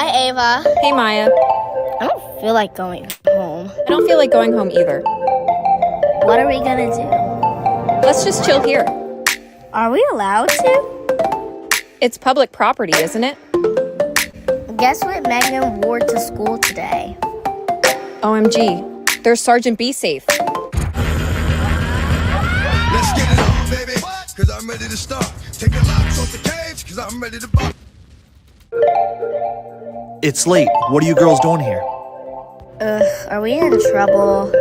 Hi, Ava. Hey, Maya. I don't feel like going home. I don't feel like going home either. What are we gonna do? Let's just chill here. Are we allowed to? It's public property, isn't it? Guess what Megan wore to school today? OMG. There's Sergeant Be Safe. Let's get it on, baby. Cause I'm ready to start. Take the locks off the cage, cause I'm ready to buck. It's late. What are you girls doing here? Are we in trouble?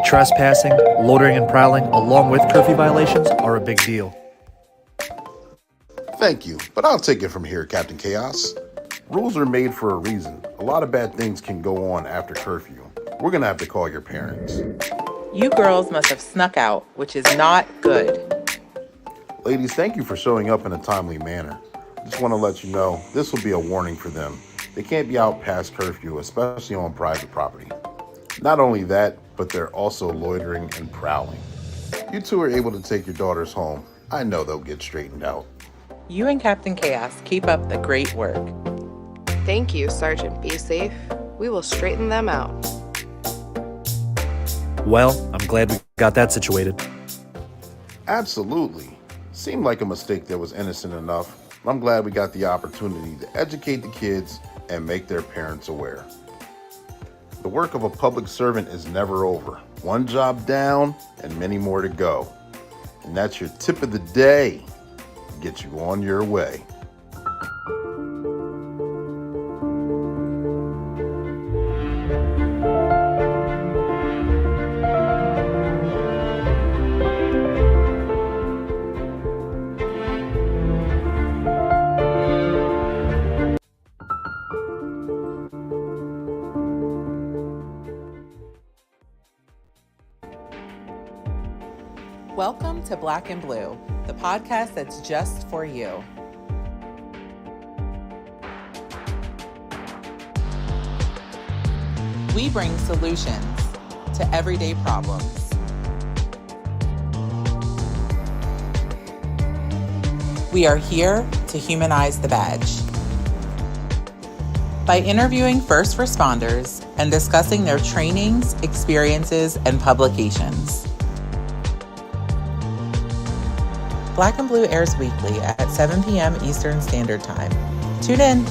Trespassing, loitering and prowling, along with curfew violations, are a big deal. Thank you, but I'll take it from here, Captain Chaos. Rules are made for a reason. A lot of bad things can go on after curfew. We're gonna have to call your parents. You girls must have snuck out, which is not good. Ladies, thank you for showing up in a timely manner. Just want to let you know, this will be a warning for them. They can't be out past curfew, especially on private property. Not only that, but they're also loitering and prowling. You two are able to take your daughters home. I know they'll get straightened out. You and Captain Chaos keep up the great work. Thank you, Sergeant Be Safe. We will straighten them out. Well, I'm glad we got that situated. Absolutely. Seemed like a mistake that was innocent enough. I'm glad we got the opportunity to educate the kids and make their parents aware. The work of a public servant is never over. One job down and many more to go. And that's your tip of the day. Get you on your way. Welcome to Black and Blue, the podcast that's just for you. We bring solutions to everyday problems. We are here to humanize the badge. By interviewing first responders and discussing their trainings, experiences, and publications. Black and Blue airs weekly at 7 p.m. Eastern Standard Time. Tune in.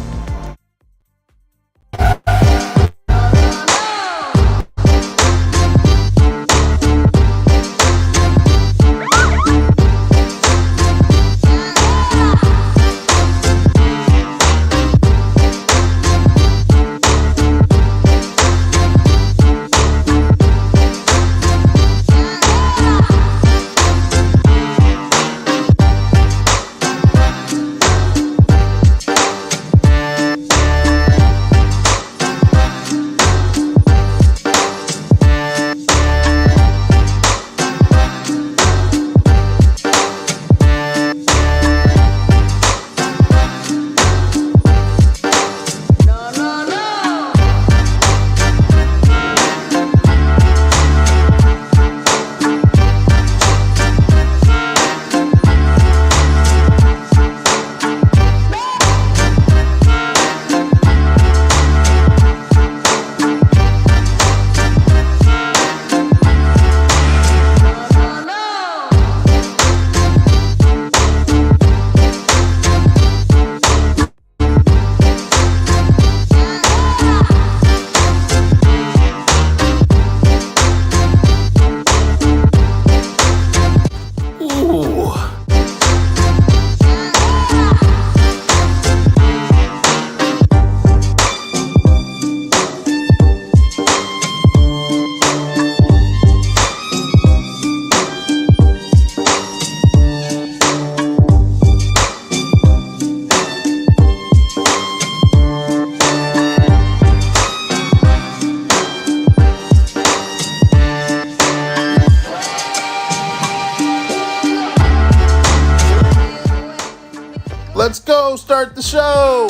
Let's go start the show.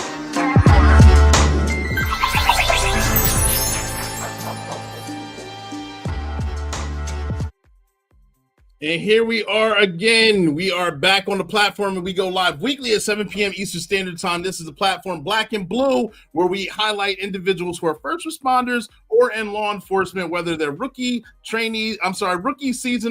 And here we are again. We are back on the platform and we go live weekly at 7 p.m. Eastern Standard Time. This is the platform Black and Blue, where we highlight individuals who are first responders or in law enforcement, whether they're rookie season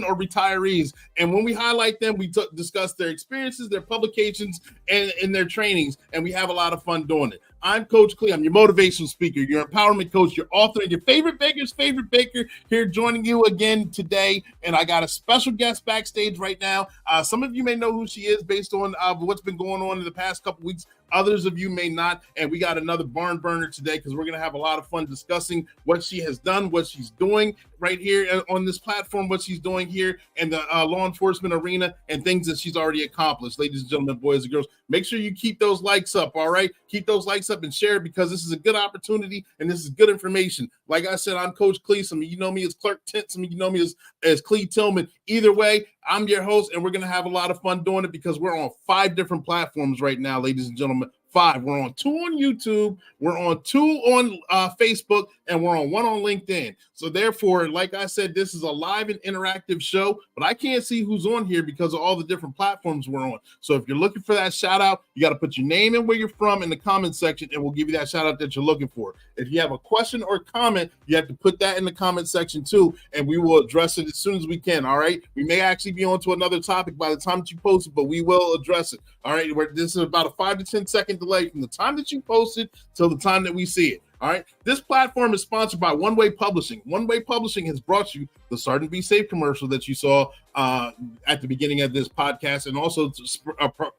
or retirees. And when we highlight them, we discuss their experiences, their publications, and their trainings. And we have a lot of fun doing it. I'm Coach Clee. I'm your motivational speaker, your empowerment coach, your author, and your favorite baker's favorite baker here joining you again today. And I got a special guest backstage right now. Some of you may know who she is based on what's been going on in the past couple weeks. Others of you may not. And we got another barn burner today because we're going to have a lot of fun discussing what she has done, what she's doing right here on this platform, what she's doing here in the law enforcement arena, and things that she's already accomplished. Ladies and gentlemen, boys and girls, make sure you keep those likes up, all right? Keep those likes up and share it because this is a good opportunity and this is good information. Like I said, I'm Coach Clee. Some of you know me as Clark Tent. Some of you know me as Clee Tillman. Either way, I'm your host, and we're going to have a lot of fun doing it because we're on 5 different platforms right now, ladies and gentlemen. 5. We're on 2 on YouTube, we're on 2 on Facebook, and we're on 1 on LinkedIn. So therefore, like I said, this is a live and interactive show, but I can't see who's on here because of all the different platforms we're on. So if you're looking for that shout out, you got to put your name and where you're from in the comment section, and we'll give you that shout out that you're looking for. If you have a question or comment, you have to put that in the comment section too, and we will address it as soon as we can. All right. We may actually be on to another topic by the time that you post it, but we will address it. All right. This is about a 5 to 10 second delay from the time that you post it till the time that we see it. All right. This platform is sponsored by One Way Publishing. One Way Publishing has brought you the Sergeant Be Safe commercial that you saw at the beginning of this podcast, and also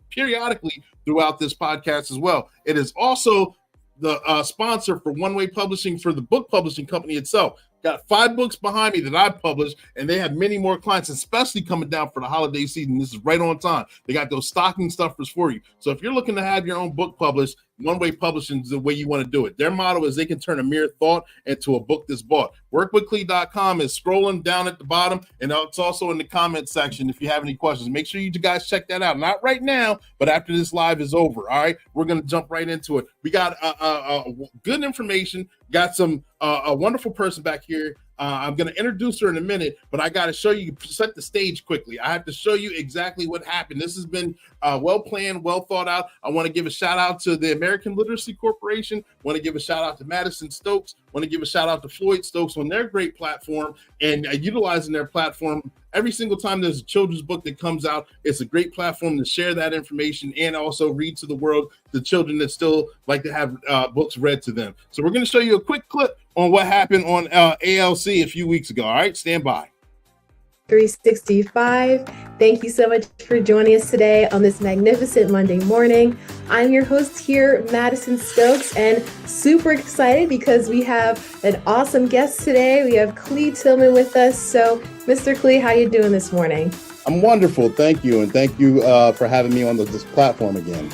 periodically throughout this podcast as well. It is also the sponsor for One Way Publishing for the book publishing company itself. Got 5 books behind me that I published, and they have many more clients, especially coming down for the holiday season. This is right on time. They got those stocking stuffers for you. So if you're looking to have your own book published, One Way Publishing is the way you want to do it. Their motto is they can turn a mere thought into a book that's bought. Workwithclee.com is scrolling down at the bottom, and it's also in the comment section if you have any questions. Make sure you guys check that out. Not right now, but after this live is over, all right? We're going to jump right into it. We got good information, got some a wonderful person back here. I'm going to introduce her in a minute, but I got to show you, set the stage quickly. I have to show you exactly what happened. This has been well planned, well thought out. I want to give a shout out to the American Literacy Corporation. I want to give a shout out to Madison Stokes. I want to give a shout out to Floyd Stokes on their great platform and utilizing their platform. Every single time there's a children's book that comes out, it's a great platform to share that information and also read to the world, the children that still like to have books read to them. So we're going to show you a quick clip on what happened on ALC a few weeks ago. All right, stand by. 365. Thank you so much for joining us today on this magnificent Monday morning. I'm your host here, Madison Stokes, and super excited because we have an awesome guest today. We have Clee Tillman with us. So, Mr. Clee, how you doing this morning? I'm wonderful. Thank you. And thank you for having me on this platform again.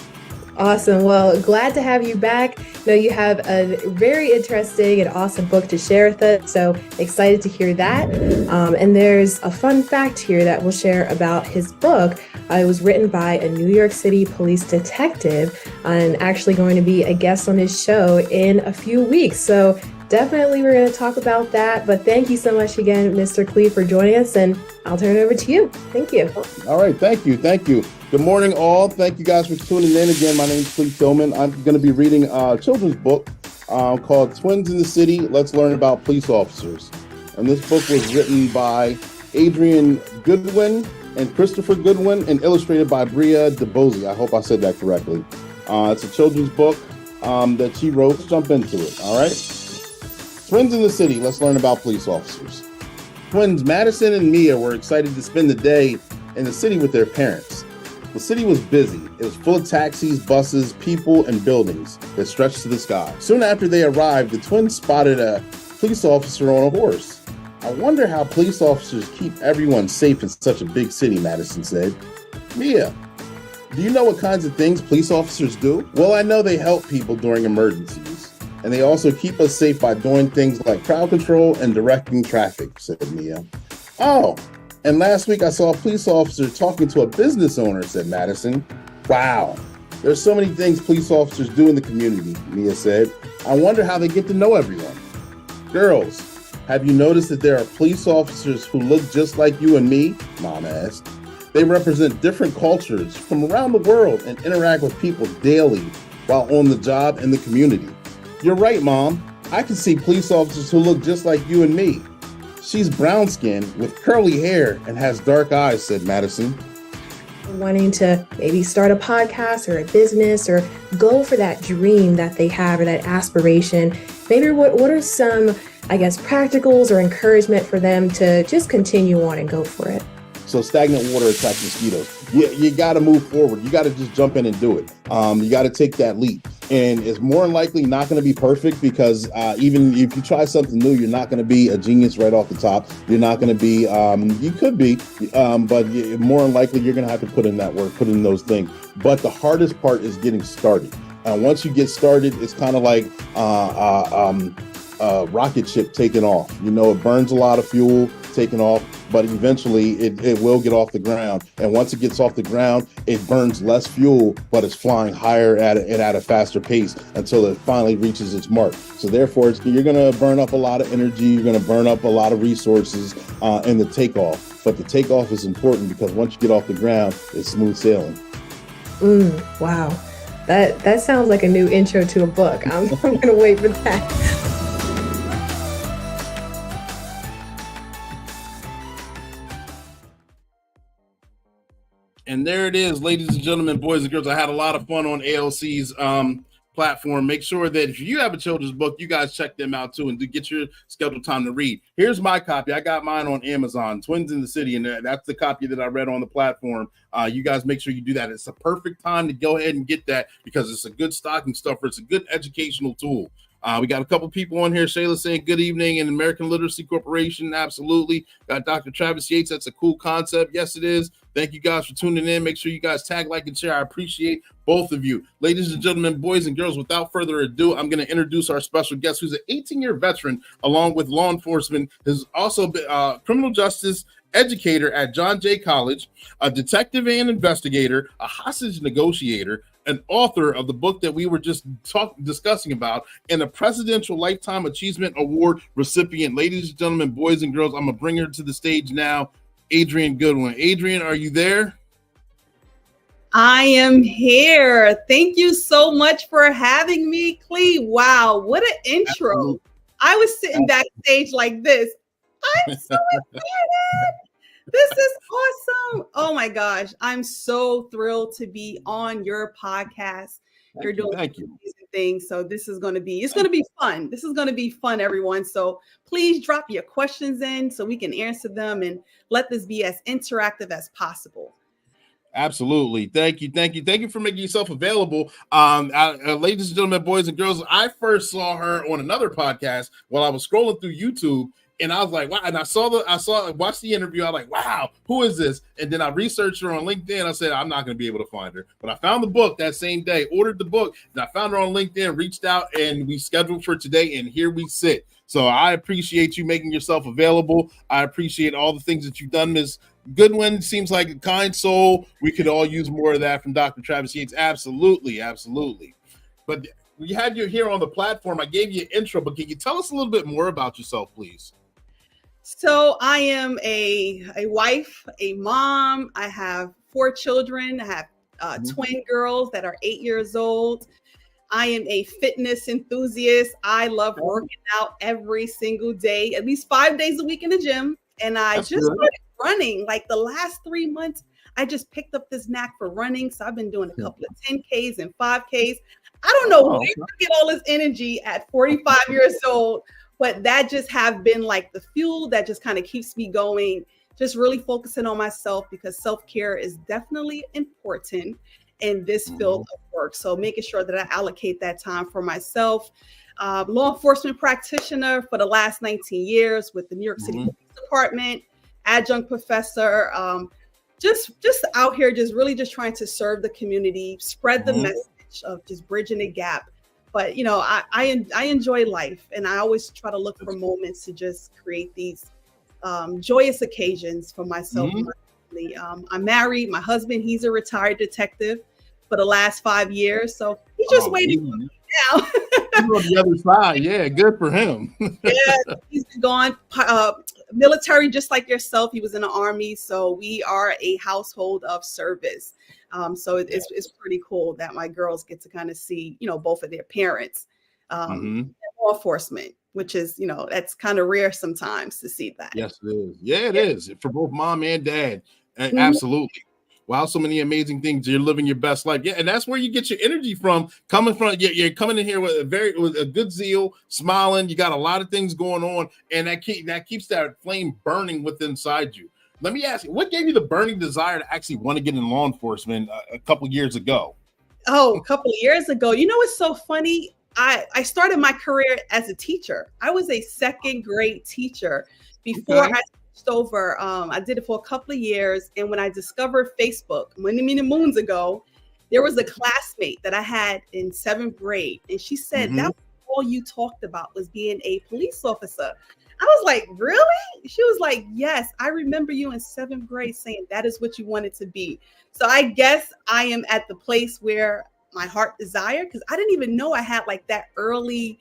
Awesome. Well, glad to have you back. I know you have a very interesting and awesome book to share with us, so excited to hear that. And there's a fun fact here that we'll share about his book. It was written by a New York City police detective and actually going to be a guest on his show in a few weeks. So definitely we're going to talk about that. But thank you so much again, Mr. Clee, for joining us, and I'll turn it over to you. Thank you. All right. Thank you. Thank you. Good morning, all. Thank you guys for tuning in again. My name is Clee Tillman. I'm going to be reading a children's book called Twins in the City. Let's learn about police officers. And this book was written by Adrian Goodwin and Christopher Goodwin and illustrated by Bria DeBosi. I hope I said that correctly. It's a children's book that she wrote. Let's jump into it. All right. Twins in the City. Let's learn about police officers. Twins Madison and Mia were excited to spend the day in the city with their parents. The city was busy. It was full of taxis, buses, people, and buildings that stretched to the sky. Soon after they arrived, the twins spotted a police officer on a horse. I wonder how police officers keep everyone safe in such a big city, Madison said. Mia, do you know what kinds of things police officers do? Well, I know they help people during emergencies, and they also keep us safe by doing things like crowd control and directing traffic, said Mia. Oh, and last week I saw a police officer talking to a business owner, said Madison. Wow, there's so many things police officers do in the community, Mia said. I wonder how they get to know everyone. Girls, Have you noticed that there are police officers who look just like you and me? Mom asked. They represent different cultures from around the world and interact with people daily while on the job and the community. You're right, Mom. I can see police officers who look just like you and me. She's brown-skinned with curly hair and has dark eyes, said Madison. Wanting to maybe start a podcast or a business or go for that dream that they have or that aspiration, maybe what are some, practicals or encouragement for them to just continue on and go for it? So stagnant water attacks mosquitoes. You got to move forward. You got to just jump in and do it. You got to take that leap. And it's more than likely not going to be perfect because even if you try something new, you're not going to be a genius right off the top. You're not going to be, you could be, but more than likely you're going to have to put in that work, put in those things. But the hardest part is getting started. And once you get started, it's kind of like a rocket ship taking off. It burns a lot of fuel taking off, but eventually it will get off the ground. And once it gets off the ground, it burns less fuel, but it's flying higher at a faster pace until it finally reaches its mark. So therefore, you're going to burn up a lot of energy. You're going to burn up a lot of resources in the takeoff. But the takeoff is important because once you get off the ground, it's smooth sailing. Wow. That sounds like a new intro to a book. I'm going to wait for that. And there it is, ladies and gentlemen, boys and girls. I had a lot of fun on ALC's platform. Make sure that if you have a children's book, you guys check them out too and do get your scheduled time to read. Here's my copy. I got mine on Amazon, Twins in the City, and that's the copy that I read on the platform. You guys make sure you do that. It's a perfect time to go ahead and get that because it's a good stocking stuffer. It's a good educational tool. We got a couple people on here. Shayla saying good evening and American Literacy Corporation. Absolutely. Got Dr. Travis Yates. That's a cool concept. Yes, it is. Thank you guys for tuning in. Make sure you guys tag, like, and share. I appreciate both of you. Ladies and gentlemen, boys and girls, without further ado, I'm going to introduce our special guest who's an 18-year veteran along with law enforcement. Has also been criminal justice educator at John Jay College, a detective and investigator, a hostage negotiator, an author of the book that we were just discussing about, and a Presidential Lifetime Achievement Award recipient. Ladies and gentlemen, boys and girls, I'm going to bring her to the stage now, Adrian Goodwin. Adrian, are you there? I am here. Thank you so much for having me, Clee. Wow, what an intro. Absolutely. I was sitting backstage like this. I'm so excited. This is awesome. Oh my gosh. I'm so thrilled to be on your podcast. You're doing amazing things. So this is going to be, fun. This is going to be fun, everyone. So please drop your questions in so we can answer them and let this be as interactive as possible. Absolutely. Thank you for making yourself available. Ladies and gentlemen, boys and girls, I first saw her on another podcast while I was scrolling through YouTube. And I was like, wow. And I watched the interview. I was like, wow, who is this? And then I researched her on LinkedIn. I said, I'm not going to be able to find her. But I found the book that same day, ordered the book, and I found her on LinkedIn, reached out, and we scheduled for today. And here we sit. So I appreciate you making yourself available. I appreciate all the things that you've done, Ms. Goodwin. Seems like a kind soul. We could all use more of that from Dr. Travis Yates. Absolutely. Absolutely. But we had you here on the platform. I gave you an intro, but can you tell us a little bit more about yourself, please? So I am a wife, a mom. I have 4 children. I have twin girls that are 8 years old. I am a fitness enthusiast. I love working out every single day, at least 5 days a week in the gym. And I started running like the last 3 months. I just picked up this knack for running. So I've been doing a couple of 10Ks and 5Ks. I don't know where to get all this energy at 45 years old. But that just have been like the fuel that just kind of keeps me going, just really focusing on myself because self-care is definitely important in this field of work. So making sure that I allocate that time for myself. Law enforcement practitioner for the last 19 years with the New York City Police Department, adjunct professor, just out here, just really just trying to serve the community, spread the message of just bridging the gap. But, you know, I enjoy life, and I always try to look for moments to just create these joyous occasions for myself and my family. I'm married. My husband, he's a retired detective for the last 5 years. So he's just waiting for me now. He's on the other side. Yeah, good for him. Yeah, he's been gone. Military, just like yourself. He was in the Army. So we are a household of service. So it's pretty cool that my girls get to kind of see, both of their parents, law enforcement, which is, that's kind of rare sometimes to see that. Yes, it is. Yeah, it is for both mom and dad. Mhm. Absolutely. Wow, so many amazing things. You're living your best life. Yeah, and that's where you get your energy from. You're coming in here with a good zeal, smiling. You got a lot of things going on, and that keeps that flame burning within inside you. Let me ask you, what gave you the burning desire to actually want to get in law enforcement a couple years ago? Oh, a couple of years ago. It's so funny. I started my career as a teacher. I was a second grade teacher before I switched over. I did it for a couple of years. And when I discovered Facebook, many moons ago, there was a classmate that I had in 7th grade. And she said, that was all you talked about was being a police officer. I was like, really? She was like, yes, I remember you in 7th grade saying that is what you wanted to be. So I guess I am at the place where my heart desire, because I didn't even know I had like that early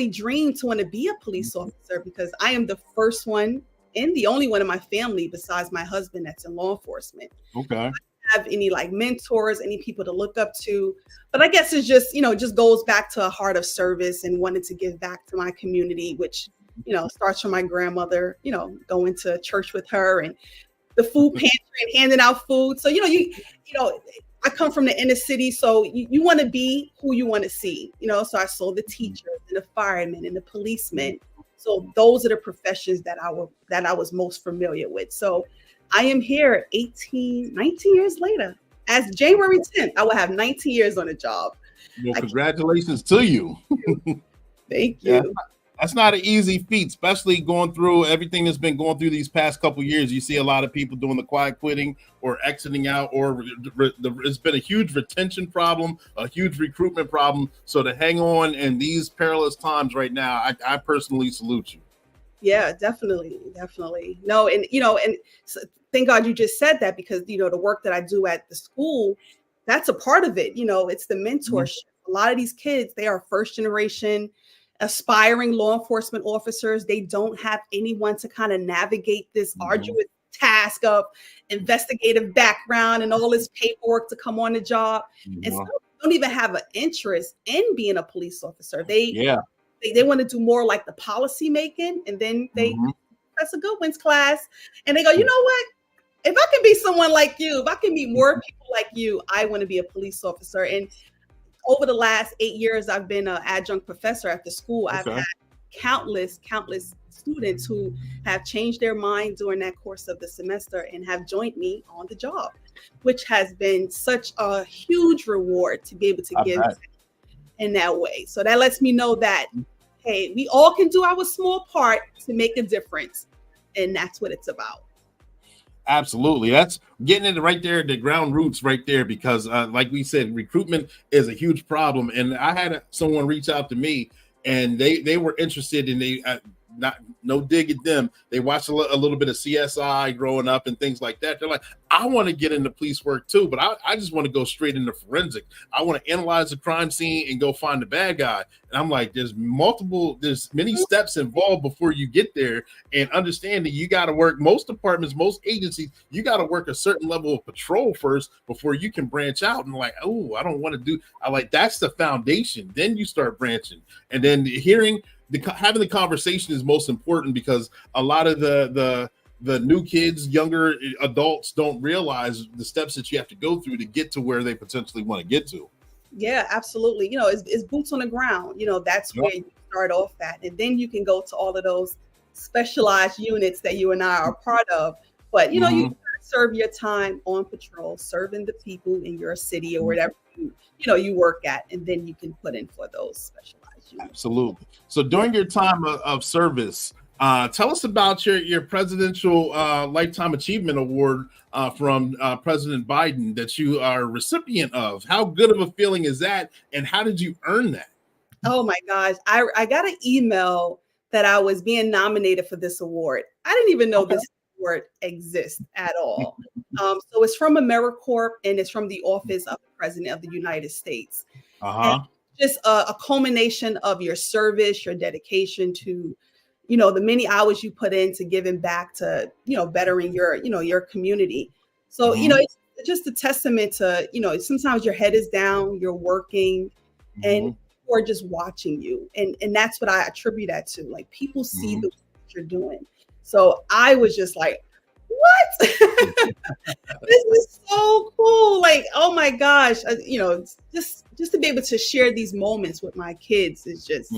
dream to want to be a police officer, because I am the first one and the only one in my family besides my husband that's in law enforcement. Okay. I don't have any like mentors, any people to look up to, but I guess it's just, just goes back to a heart of service and wanted to give back to my community, which, starts from my grandmother, going to church with her and the food pantry and handing out food. So, I come from the inner city, so you want to be who you want to see, so I saw the teachers and the firemen and the policemen. So those are the professions that I was most familiar with. So I am here 19 years later. As January 10th, I will have 19 years on the job. Well, congratulations to you. Thank you. Yeah, that's not an easy feat, especially going through everything that's been going through these past couple of years. You see a lot of people doing the quiet quitting or exiting out, or it's been a huge retention problem, a huge recruitment problem. So to hang on in these perilous times right now, I personally salute you. Yeah, definitely. No, and so thank God you just said that, because the work that I do at the school, that's a part of it. It's the mentorship. A lot of these kids, they are first generation aspiring law enforcement officers. They don't have anyone to kind of navigate this arduous task of investigative background and all this paperwork to come on the job. And some don't even have an interest in being a police officer. They want to do more like the policy making, and then they that's a Goodwin's class, and they go, you know what? If I can be someone like you, if I can meet more people like you, I want to be a police officer. And over the last 8 years, I've been an adjunct professor at the school. I've had countless students who have changed their mind during that course of the semester and have joined me on the job, which has been such a huge reward to be able to give in that way. So that lets me know that, hey, we all can do our small part to make a difference. And that's what it's about. Absolutely. That's getting it right there, the ground roots right there, because like we said, recruitment is a huge problem. And I had someone reach out to me, and they were interested in no dig at them. They watched a little bit of CSI growing up and things like that. They're like, I want to get into police work too, but I just want to go straight into forensic. I want to analyze the crime scene and go find the bad guy. And I'm like, there's many steps involved before you get there, and understand that you got to work, most departments, most agencies, you got to work a certain level of patrol first before you can branch out. And like, oh, I don't want to do, that's the foundation. Then you start branching, and then having the conversation is most important, because a lot of the new kids, younger adults, don't realize the steps that you have to go through to get to where they potentially want to get to. Yeah, absolutely. It's boots on the ground. That's where you start off at, and then you can go to all of those specialized units that you and I are part of. But you gotta serve your time on patrol, serving the people in your city or whatever you work at, and then you can put in for those specialized units. Absolutely. So during your time of service, tell us about your presidential Lifetime Achievement Award from President Biden that you are a recipient of. How good of a feeling is that, and how did you earn that? Oh my gosh, I got an email that I was being nominated for this award. I didn't even know this award exists at all. So it's from AmeriCorps, and it's from the Office of the President of the United States. Uh-huh. Just a culmination of your service, your dedication to, the many hours you put into giving back to, bettering your community. So, it's just a testament to, sometimes your head is down, you're working, and people are just watching you. And that's what I attribute that to. Like, people see the work that you're doing. So I was just like, what? This is so cool. Like, oh my gosh. Just to be able to share these moments with my kids is just,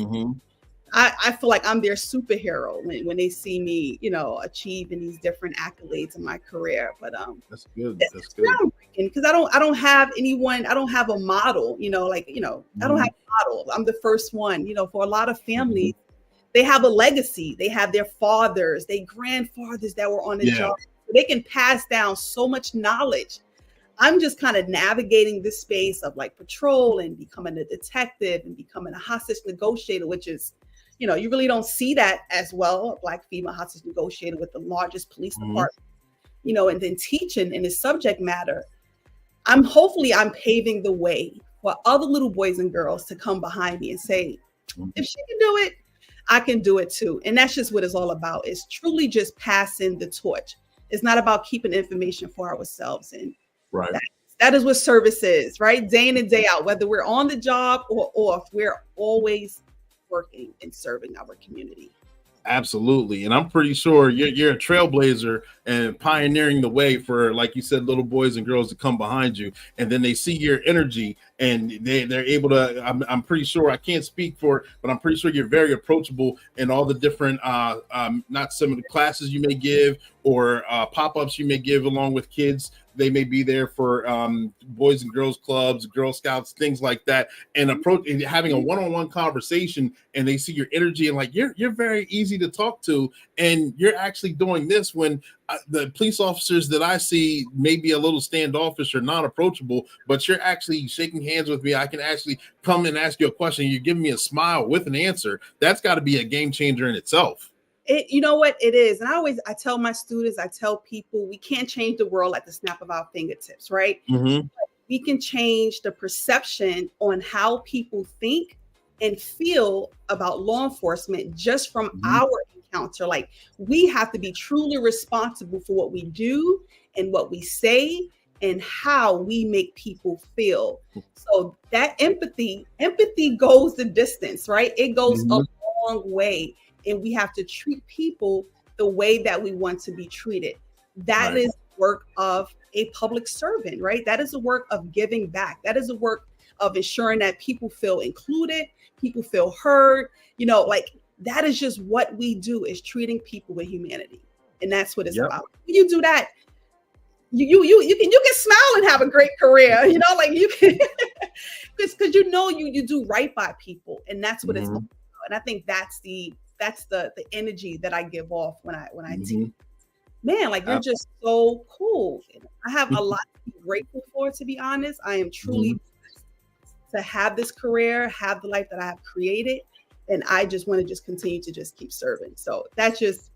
I feel like I'm their superhero when they see me, achieving these different accolades in my career. But that's good. That's good. Because I don't have anyone, I don't have a model, I don't have a model. I'm the first one, for a lot of families. They have a legacy. They have their fathers, their grandfathers that were on the job. They can pass down so much knowledge. I'm just kind of navigating this space of like patrol and becoming a detective and becoming a hostage negotiator, which is, you really don't see that as well. A Black female hostage negotiator with the largest police department, and then teaching in this subject matter. I'm paving the way for other little boys and girls to come behind me and say, if she can do it, I can do it too. And that's just what it's all about. It's truly just passing the torch. It's not about keeping information for ourselves. And that is what service is, right? Day in and day out, whether we're on the job or off, we're always working and serving our community. Absolutely. And I'm pretty sure you're a trailblazer and pioneering the way for, like you said, little boys and girls to come behind you. And then they see your energy and they're able to, I'm pretty sure, I can't speak for it, but I'm pretty sure you're very approachable in all the different, not some of the classes you may give or pop-ups you may give along with kids. They may be there for boys and girls clubs, Girl Scouts, things like that, and having a one-on-one conversation, and they see your energy and like you're very easy to talk to, and you're actually doing this when the police officers that I see may be a little standoffish or not approachable, but you're actually shaking hands with me. I can actually come and ask you a question. You're giving me a smile with an answer. That's got to be a game changer in itself. You know what it is. And I tell my students, I tell people, we can't change the world at the snap of our fingertips, right? We can change the perception on how people think and feel about law enforcement just from our encounter. Like, we have to be truly responsible for what we do and what we say and how we make people feel. So that empathy goes the distance, right? It goes a long way. And we have to treat people the way that we want to be treated. That is the work of a public servant, right? That is the work of giving back. That is the work of ensuring that people feel included, people feel heard. Like, that is just what we do, is treating people with humanity. And that's what it's about. When you do that, you can smile and have a great career, like you can, because you do right by people. And that's what it's about. And I think that's the energy that I give off when I teach. Man, like, you're just so cool. I have a lot to be grateful for, to be honest. I am truly blessed to have this career, have the life that I have created. And I just want to just continue to just keep serving. So that's just,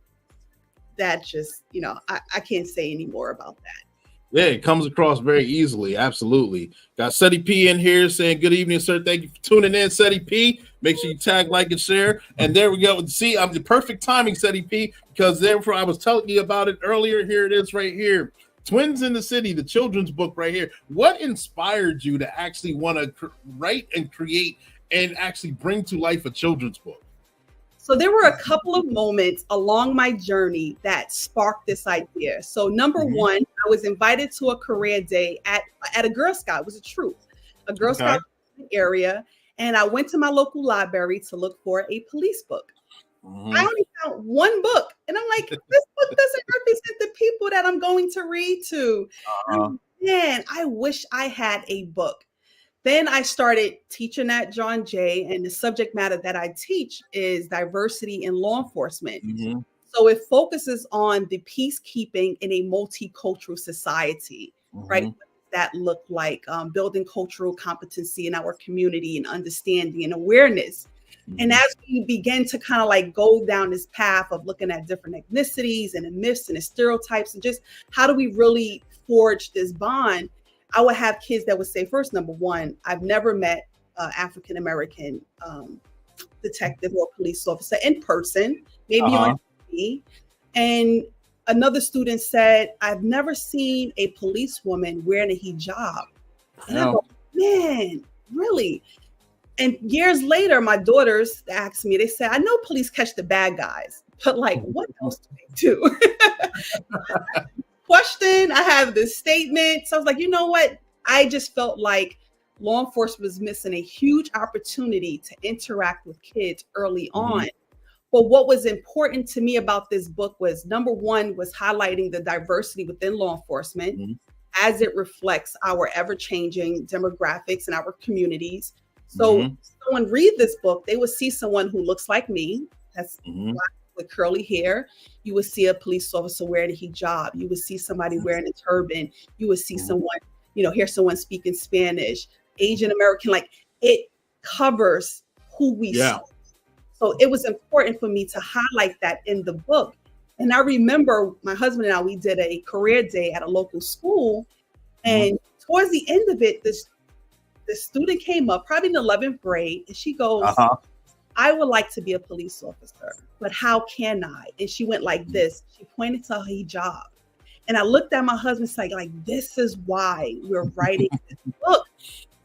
I can't say any more about that. Yeah, it comes across very easily. Absolutely. Got Seti P in here saying, good evening, sir. Thank you for tuning in, Seti P. Make sure you tag, like, and share. And there we go. See, I'm the perfect timing, Seti P, because therefore I was telling you about it earlier. Here it is right here. Twins in the City, the children's book right here. What inspired you to actually want to write and create and actually bring to life a children's book? So there were a couple of moments along my journey that sparked this idea. So number one, I was invited to a career day at a Girl Scout. It was a Girl Scout area. And I went to my local library to look for a police book. I only found one book. And I'm like, this book doesn't represent the people that I'm going to read to. Man, I wish I had a book. Then I started teaching at John Jay, and the subject matter that I teach is diversity in law enforcement. So it focuses on the peacekeeping in a multicultural society, right? What does that look like? Building cultural competency in our community and understanding and awareness. And as we begin to kind of like go down this path of looking at different ethnicities and the myths and the stereotypes and just how do we really forge this bond, I would have kids that would say, first, number one, I've never met African American detective or police officer in person, maybe on TV. And another student said, "I've never seen a policewoman wearing a hijab." And I go, "Man, really?" And years later, my daughters asked me, they said, "I know police catch the bad guys, but like, what else do they do?" Question, I have this statement. So I was like, you know what? I just felt like law enforcement was missing a huge opportunity to interact with kids early on. But what was important to me about this book was, number one, was highlighting the diversity within law enforcement as it reflects our ever-changing demographics in our communities. So if someone read this book, they would see someone who looks like me, that's black with curly hair. You would see a police officer wearing a hijab. You would see somebody wearing a turban. You would see someone, hear someone speaking Spanish, Asian American, like it covers who we see. So it was important for me to highlight that in the book. And I remember my husband and I, we did a career day at a local school. And towards the end of it, the student came up, probably in the 11th grade, and she goes, "I would like to be a police officer, but how can I?" And she went like this. She pointed to her hijab. And I looked at my husband and said, like, this is why we're writing this book.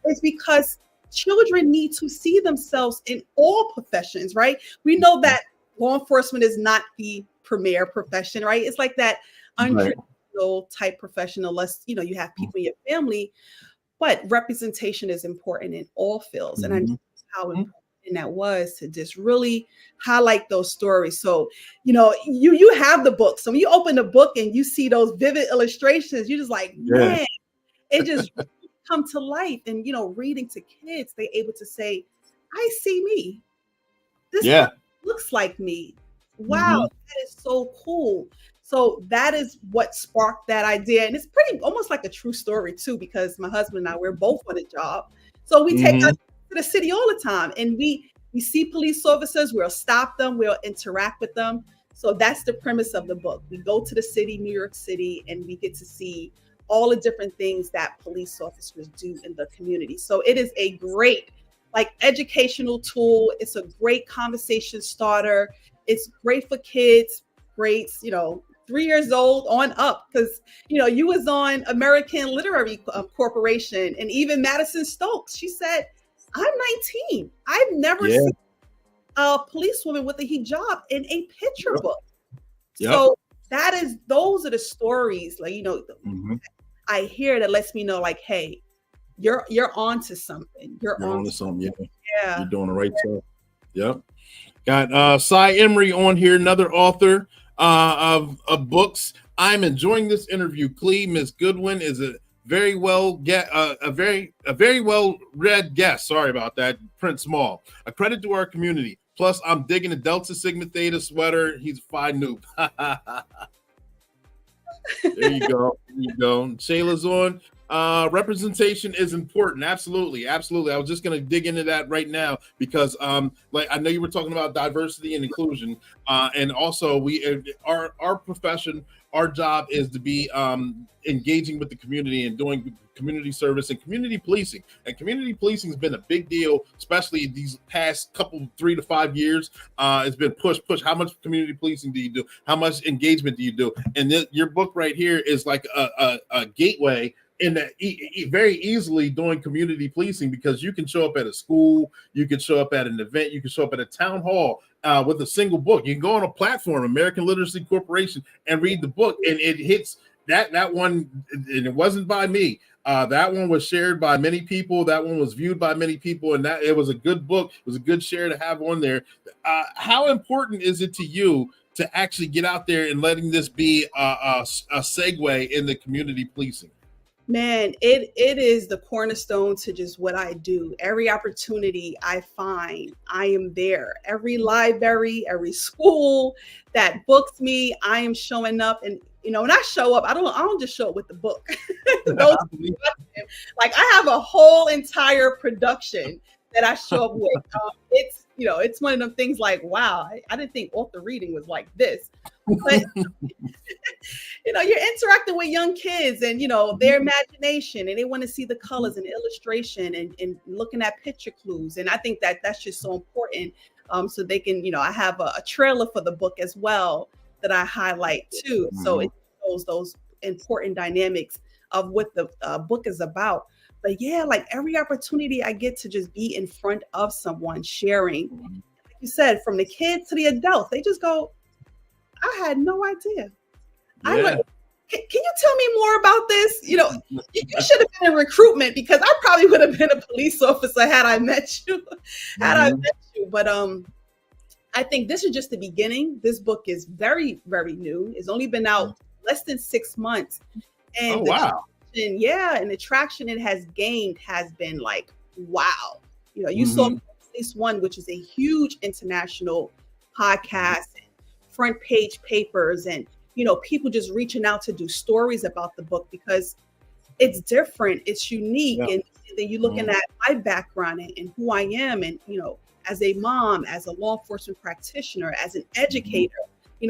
It's because children need to see themselves in all professions, right? We know that law enforcement is not the premier profession, right? It's like that untraditional type profession, unless, you have people in your family. But representation is important in all fields. And I know how important that was to just really highlight those stories. So, you have the book. So when you open the book and you see those vivid illustrations, you're just like, man, it just come to life. And, reading to kids, they're able to say, "I see me. This looks like me. Wow, that is so cool." So that is what sparked that idea. And it's pretty almost like a true story too, because my husband and I, we're both on a job. So we take us to the city all the time, and we see police officers, we'll stop them, we'll interact with them. So that's the premise of the book. We go to the city, New York City, and we get to see all the different things that police officers do in the community. So it is a great educational tool. It's a great conversation starter. It's great for kids, grades, 3 years old on up, because you was on American Literary Corporation, and even Madison Stokes, she said, "I'm 19. I've never seen a policewoman with a hijab in a picture book." So those are the stories, I hear that lets me know, like, hey, you're on to something. You're on to something. You're doing the right stuff. Yep. Got Cy Emery on here, another author of books. I'm enjoying this interview. Ms. Goodwin is a very well read guest. Sorry about that. Print small. A credit to our community. Plus, I'm digging the Delta Sigma Theta sweater. He's a fine noob. There you go. Shayla's on. Representation is important. Absolutely. I was just going to dig into that right now because, I know you were talking about diversity and inclusion, and also our profession, our job is to be engaging with the community and doing community service and community policing. And community policing has been a big deal, especially these past 3 to 5 years. It's been push. How much community policing do you do? How much engagement do you do? And your book right here is like a gateway in that very easily doing community policing, because you can show up at a school, you can show up at an event, you can show up at a town hall with a single book. You can go on a platform, American Literacy Corporation, and read the book, and it hits that one. And it wasn't by me. That one was shared by many people. That one was viewed by many people, and that it was a good book. It was a good share to have on there. How important is it to you to actually get out there and letting this be a segue in the community policing? Man, it is the cornerstone to just what I do. Every opportunity I find, I am there. Every library, every school that books me, I am showing up. And when I show up, I don't just show up with the book. Like, I have a whole entire production that I show up with. It's one of them things like, wow, I didn't think author reading was like this. But you're interacting with young kids and, their imagination, and they want to see the colors and illustration and looking at picture clues. And I think that that's just so important. So they can, I have a trailer for the book as well that I highlight too. So it shows those important dynamics of what the book is about. But yeah, like every opportunity I get to just be in front of someone sharing, like you said, from the kids to the adults, they just go, I had no idea. I'm like, can you tell me more about this? You should have been in recruitment, because I probably would have been a police officer had I met you. But I think this is just the beginning. This book is very, very new. It's only been out less than 6 months. And and the traction it has gained has been like, wow. You saw this one, which is a huge international podcast, and front page papers, and people just reaching out to do stories about the book because it's different, it's unique. And then you're looking at my background and who I am, and as a mom, as a law enforcement practitioner, as an educator,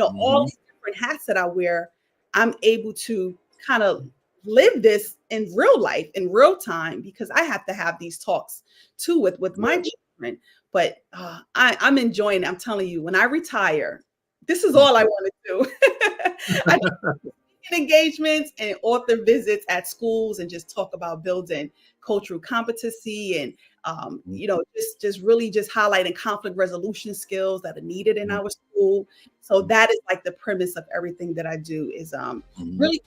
all these different hats that I wear, I'm able to kind of live this in real life, in real time, because I have to have these talks too with my children. But I'm enjoying it. I'm telling you, when I retire, this is all I want to do. I do engagements and author visits at schools and just talk about building cultural competency and just really just highlighting conflict resolution skills that are needed in our school. So that is like the premise of everything that I do, is really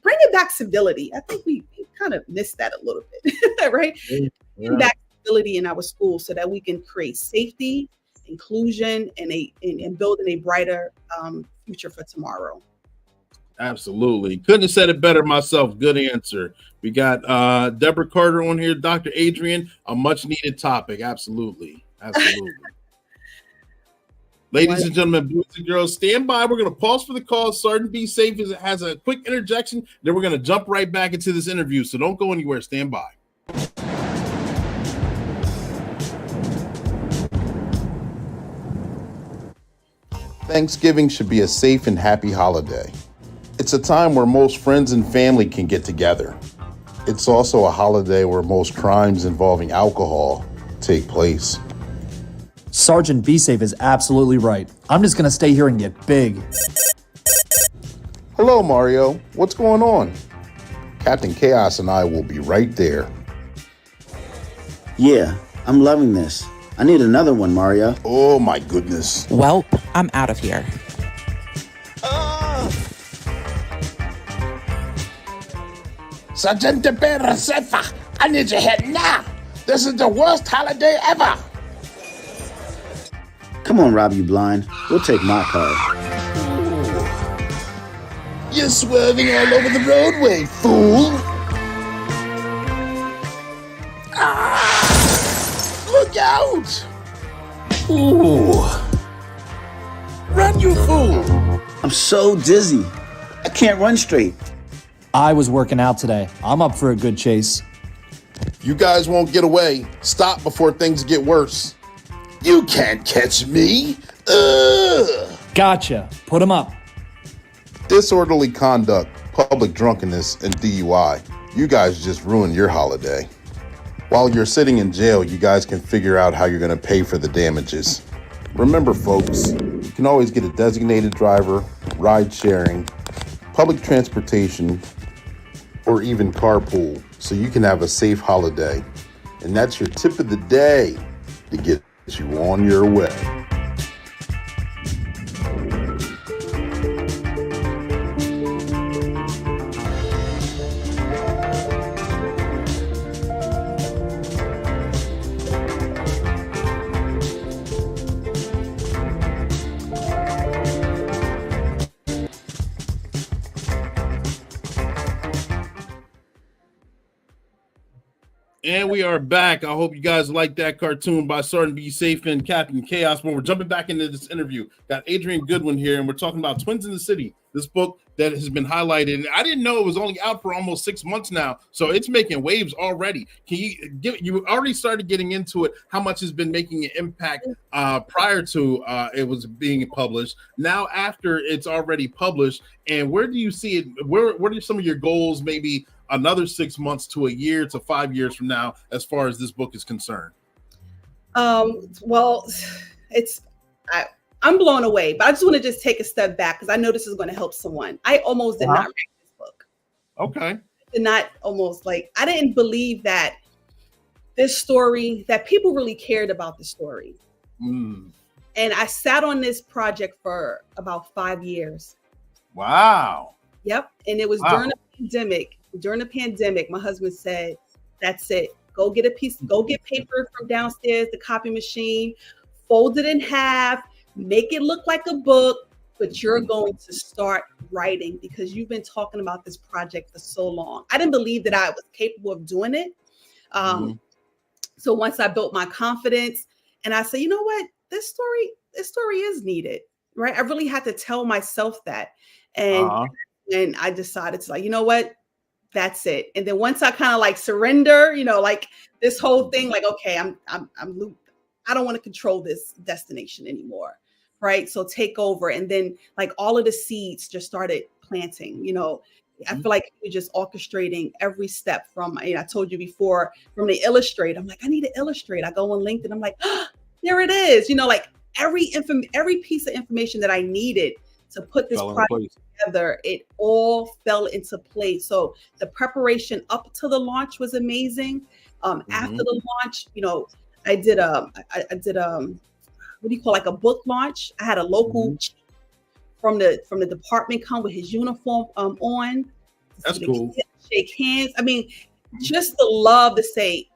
bringing back civility. I think we kind of missed that a little bit, right? Bringing back civility in our schools so that we can create safety, inclusion, and building a brighter future for tomorrow. Absolutely. Couldn't have said it better myself. Good answer. We got Deborah Carter on here, Dr. Adrian, a much needed topic. Absolutely. Ladies and gentlemen, boys and girls, stand by. We're going to pause for the call. Sergeant Be Safe has a quick interjection. Then we're going to jump right back into this interview. So don't go anywhere. Stand by. Thanksgiving should be a safe and happy holiday. It's a time where most friends and family can get together. It's also a holiday where most crimes involving alcohol take place. Sergeant Be Safe is absolutely right. I'm just gonna stay here and get big. Hello, Mario. What's going on? Captain Chaos and I will be right there. Yeah, I'm loving this. I need another one, Mario. Oh my goodness. Welp, I'm out of here. Sergeant Sefa, I need your help now. This is the worst holiday ever. Come on, Rob, you blind. We'll take my car. You're swerving all over the roadway, fool. Look out! Ooh. Run, you fool! I'm so dizzy. I can't run straight. I was working out today. I'm up for a good chase. You guys won't get away. Stop before things get worse. You can't catch me. Gotcha. Put him up. Disorderly conduct, public drunkenness, and DUI. You guys just ruined your holiday. While you're sitting in jail, you guys can figure out how you're going to pay for the damages. Remember, folks, you can always get a designated driver, ride sharing, public transportation, or even carpool, so you can have a safe holiday. And that's your tip of the day to get you on your way. And we are back. I hope you guys like that cartoon by Sergeant Be Safe and Captain Chaos. When we're jumping back into this interview, got Adrian Goodwin here, and we're talking about Twins in the City, this book that has been highlighted. And I didn't know it was only out for almost 6 months now, so it's making waves already. Can you already started getting into it, how much has been making an impact prior to it was being published, now after it's already published, and where do you see it? What are some of your goals, maybe another 6 months to a year to 5 years from now, as far as this book is concerned? Well, I'm blown away, but I just want to take a step back because I know this is going to help someone. I almost did not read this book. Okay. I didn't believe that this story, that people really cared about the story. And I sat on this project for about 5 years. Wow. Yep. And it was during the pandemic. During the pandemic, my husband said, that's it. Go get paper from downstairs, the copy machine, fold it in half, make it look like a book, but you're going to start writing because you've been talking about this project for so long. I didn't believe that I was capable of doing it. So once I built my confidence and I said, you know what, this story is needed, right? I really had to tell myself that. And I decided to, like, you know what, that's it. And then once I kind of like surrender, like this whole thing, like, okay, I don't want to control this destination anymore. Right. So take over. And then like all of the seeds just started planting, I feel like we're just orchestrating every step from, I told you before, from the illustrate. I'm like, I need to illustrate. I go on LinkedIn. I'm like, there it is. Like every piece of information that I needed to put this project together, it all fell into place. So the preparation up to the launch was amazing. After the launch, I did what do you call, like a book launch. I had a local from the department come with his uniform on. That's cool. Shake hands. I mean, just the love to say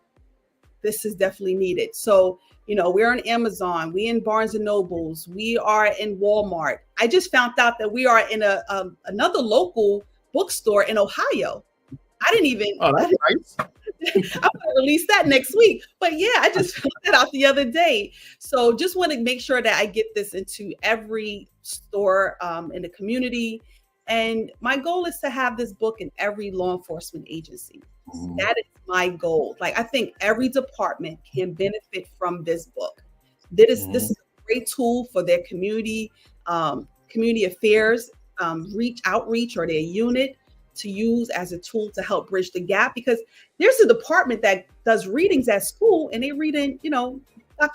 this is definitely needed. So, we're on Amazon, we in Barnes and Nobles, we are in Walmart. I just found out that we are in another local bookstore in Ohio. I didn't even. Oh, that's nice. I'm gonna release that next week. But yeah, I just found that out the other day. So just want to make sure that I get this into every store in the community. And my goal is to have this book in every law enforcement agency. That is my goal. Like, I think every department can benefit from this book. This is a great tool for their community affairs, outreach, or their unit to use as a tool to help bridge the gap, because there's a department that does readings at school and they reading, Dr.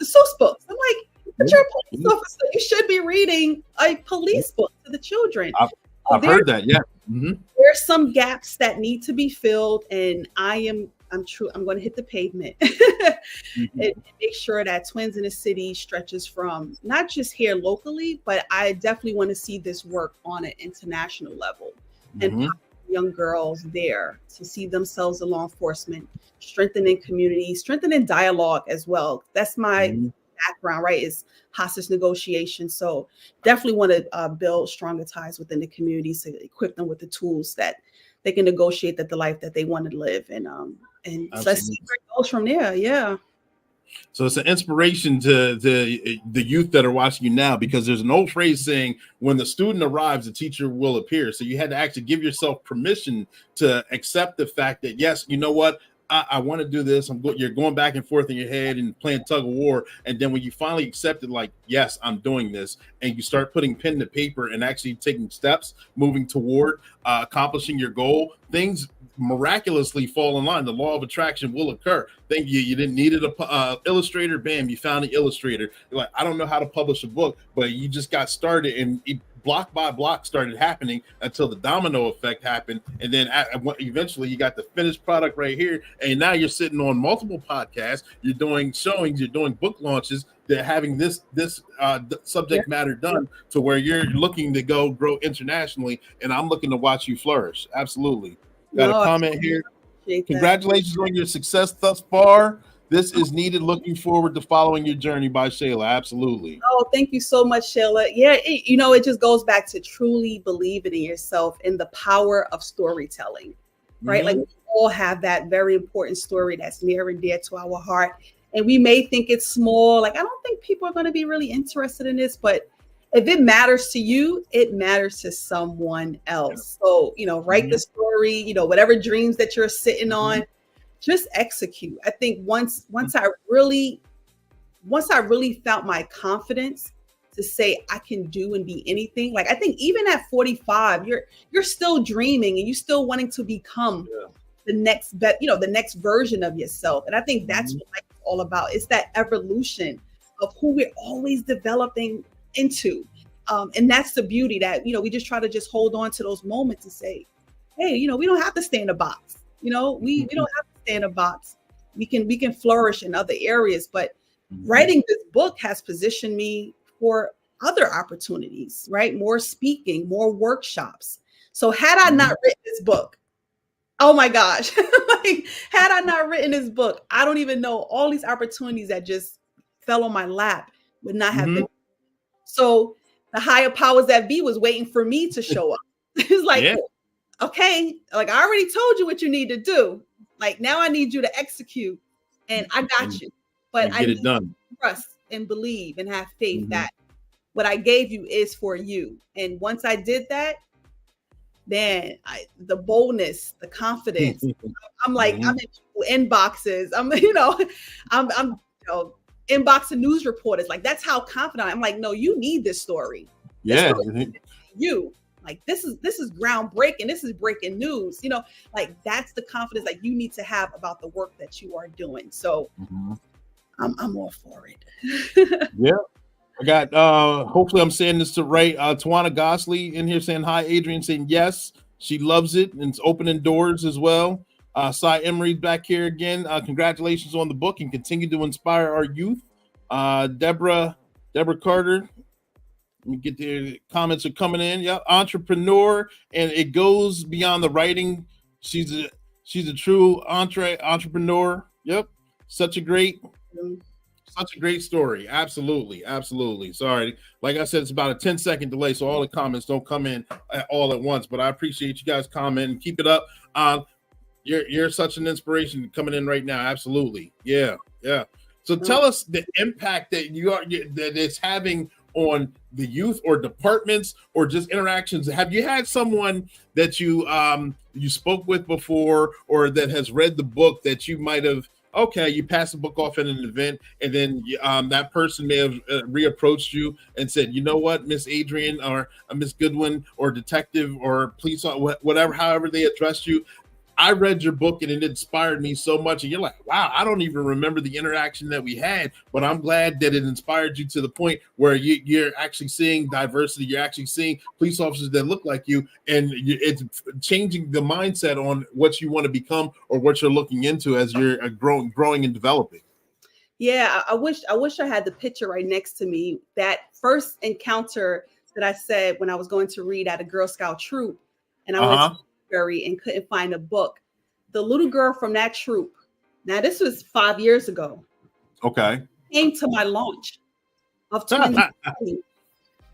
Seuss books. I'm like, but you're a police officer. You should be reading a police book to the children. I've heard that. Yeah. There's some gaps that need to be filled, and I'm going to hit the pavement and make sure that Twins in the City stretches from not just here locally, but I definitely want to see this work on an international level and young girls there to see themselves in law enforcement, strengthening community, strengthening dialogue as well. That's my background, right, is hostage negotiation. So definitely want to build stronger ties within the community to equip them with the tools that they can negotiate the life that they want to live. And let's see where it goes from there. Yeah. So it's an inspiration to the youth that are watching you now, because there's an old phrase saying, when the student arrives, the teacher will appear. So you had to actually give yourself permission to accept the fact that, yes, you know what? I want to do this. You're going back and forth in your head and playing tug of war. And then when you finally accept it, like, yes, I'm doing this, and you start putting pen to paper and actually taking steps, moving toward accomplishing your goal, things miraculously fall in line. The law of attraction will occur. Thank you. You didn't need an illustrator. Bam, you found an illustrator. You're like, I don't know how to publish a book, but you just got started, and block by block started happening until the domino effect happened. And then eventually you got the finished product right here. And now you're sitting on multiple podcasts. You're doing showings. You're doing book launches. They're having this subject matter done to where you're looking to grow internationally. And I'm looking to watch you flourish. Absolutely. Got a comment here. Congratulations on your success thus far. This is needed. Looking forward to following your journey, by Shayla. Absolutely. Oh, thank you so much, Shayla. Yeah, it just goes back to truly believing in yourself and the power of storytelling, right? Like, we all have that very important story that's near and dear to our heart. And we may think it's small. Like, I don't think people are going to be really interested in this, but if it matters to you, it matters to someone else. So, write the story, whatever dreams that you're sitting on, just execute. I think once I really felt my confidence to say I can do and be anything. Like, I think even at 45, you're still dreaming and you're still wanting to become the next the next version of yourself. And I think that's what life is all about. It's that evolution of who we're always developing into. And that's the beauty that, we just try to just hold on to those moments and say, hey, we don't have to stay in a box. We don't have to stay in a box. We can flourish in other areas. But writing this book has positioned me for other opportunities, right? More speaking, more workshops. So had I not written this book, oh my gosh, had I not written this book, I don't even know all these opportunities that just fell on my lap would not have been. So the higher powers that be was waiting for me to show up. It's like, okay, like I already told you what you need to do. Like now I need you to execute, and I got you. But I need to trust and believe and have faith that what I gave you is for you. And once I did that, then the boldness, the confidence. I'm like, I'm in inboxes. I'm inboxing news reporters. Like that's how confident I'm. Like, no, you need this story. You like this is groundbreaking. This is breaking news. Like that's the confidence that you need to have about the work that you are doing. So I'm all for it. Yeah. I got hopefully I'm saying this right. Tawana Gosley in here saying hi, Adrian saying yes, she loves it and it's opening doors as well. Cy Emery back here again. Congratulations on the book and continue to inspire our youth. Deborah Carter. Let me get the comments are coming in. Yeah, entrepreneur, and it goes beyond the writing. She's a true entrepreneur. Yep, such a great story. Absolutely. Sorry, like I said, it's about a 10-second delay, so all the comments don't come in all at once. But I appreciate you guys commenting. Keep it up. You're such an inspiration coming in right now. Absolutely, yeah. So tell us the impact that that it's having on the youth or departments or just interactions. Have you had someone that you spoke with before or that has read the book that you might have, you passed the book off at an event and then that person may have reapproached you and said, you know what, Miss Adrian or Miss Goodwin or detective or police, whatever, however they addressed you, I read your book and it inspired me so much. And you're like, wow, I don't even remember the interaction that we had, but I'm glad that it inspired you to the point where you're actually seeing diversity. You're actually seeing police officers that look like you, and it's changing the mindset on what you want to become or what you're looking into as you're growing and developing. Yeah, I wish I had the picture right next to me. That first encounter that I said when I was going to read at a Girl Scout troop, and I was and couldn't find a book. The little girl from that troop, now this was 5 years ago, came to my launch of 2020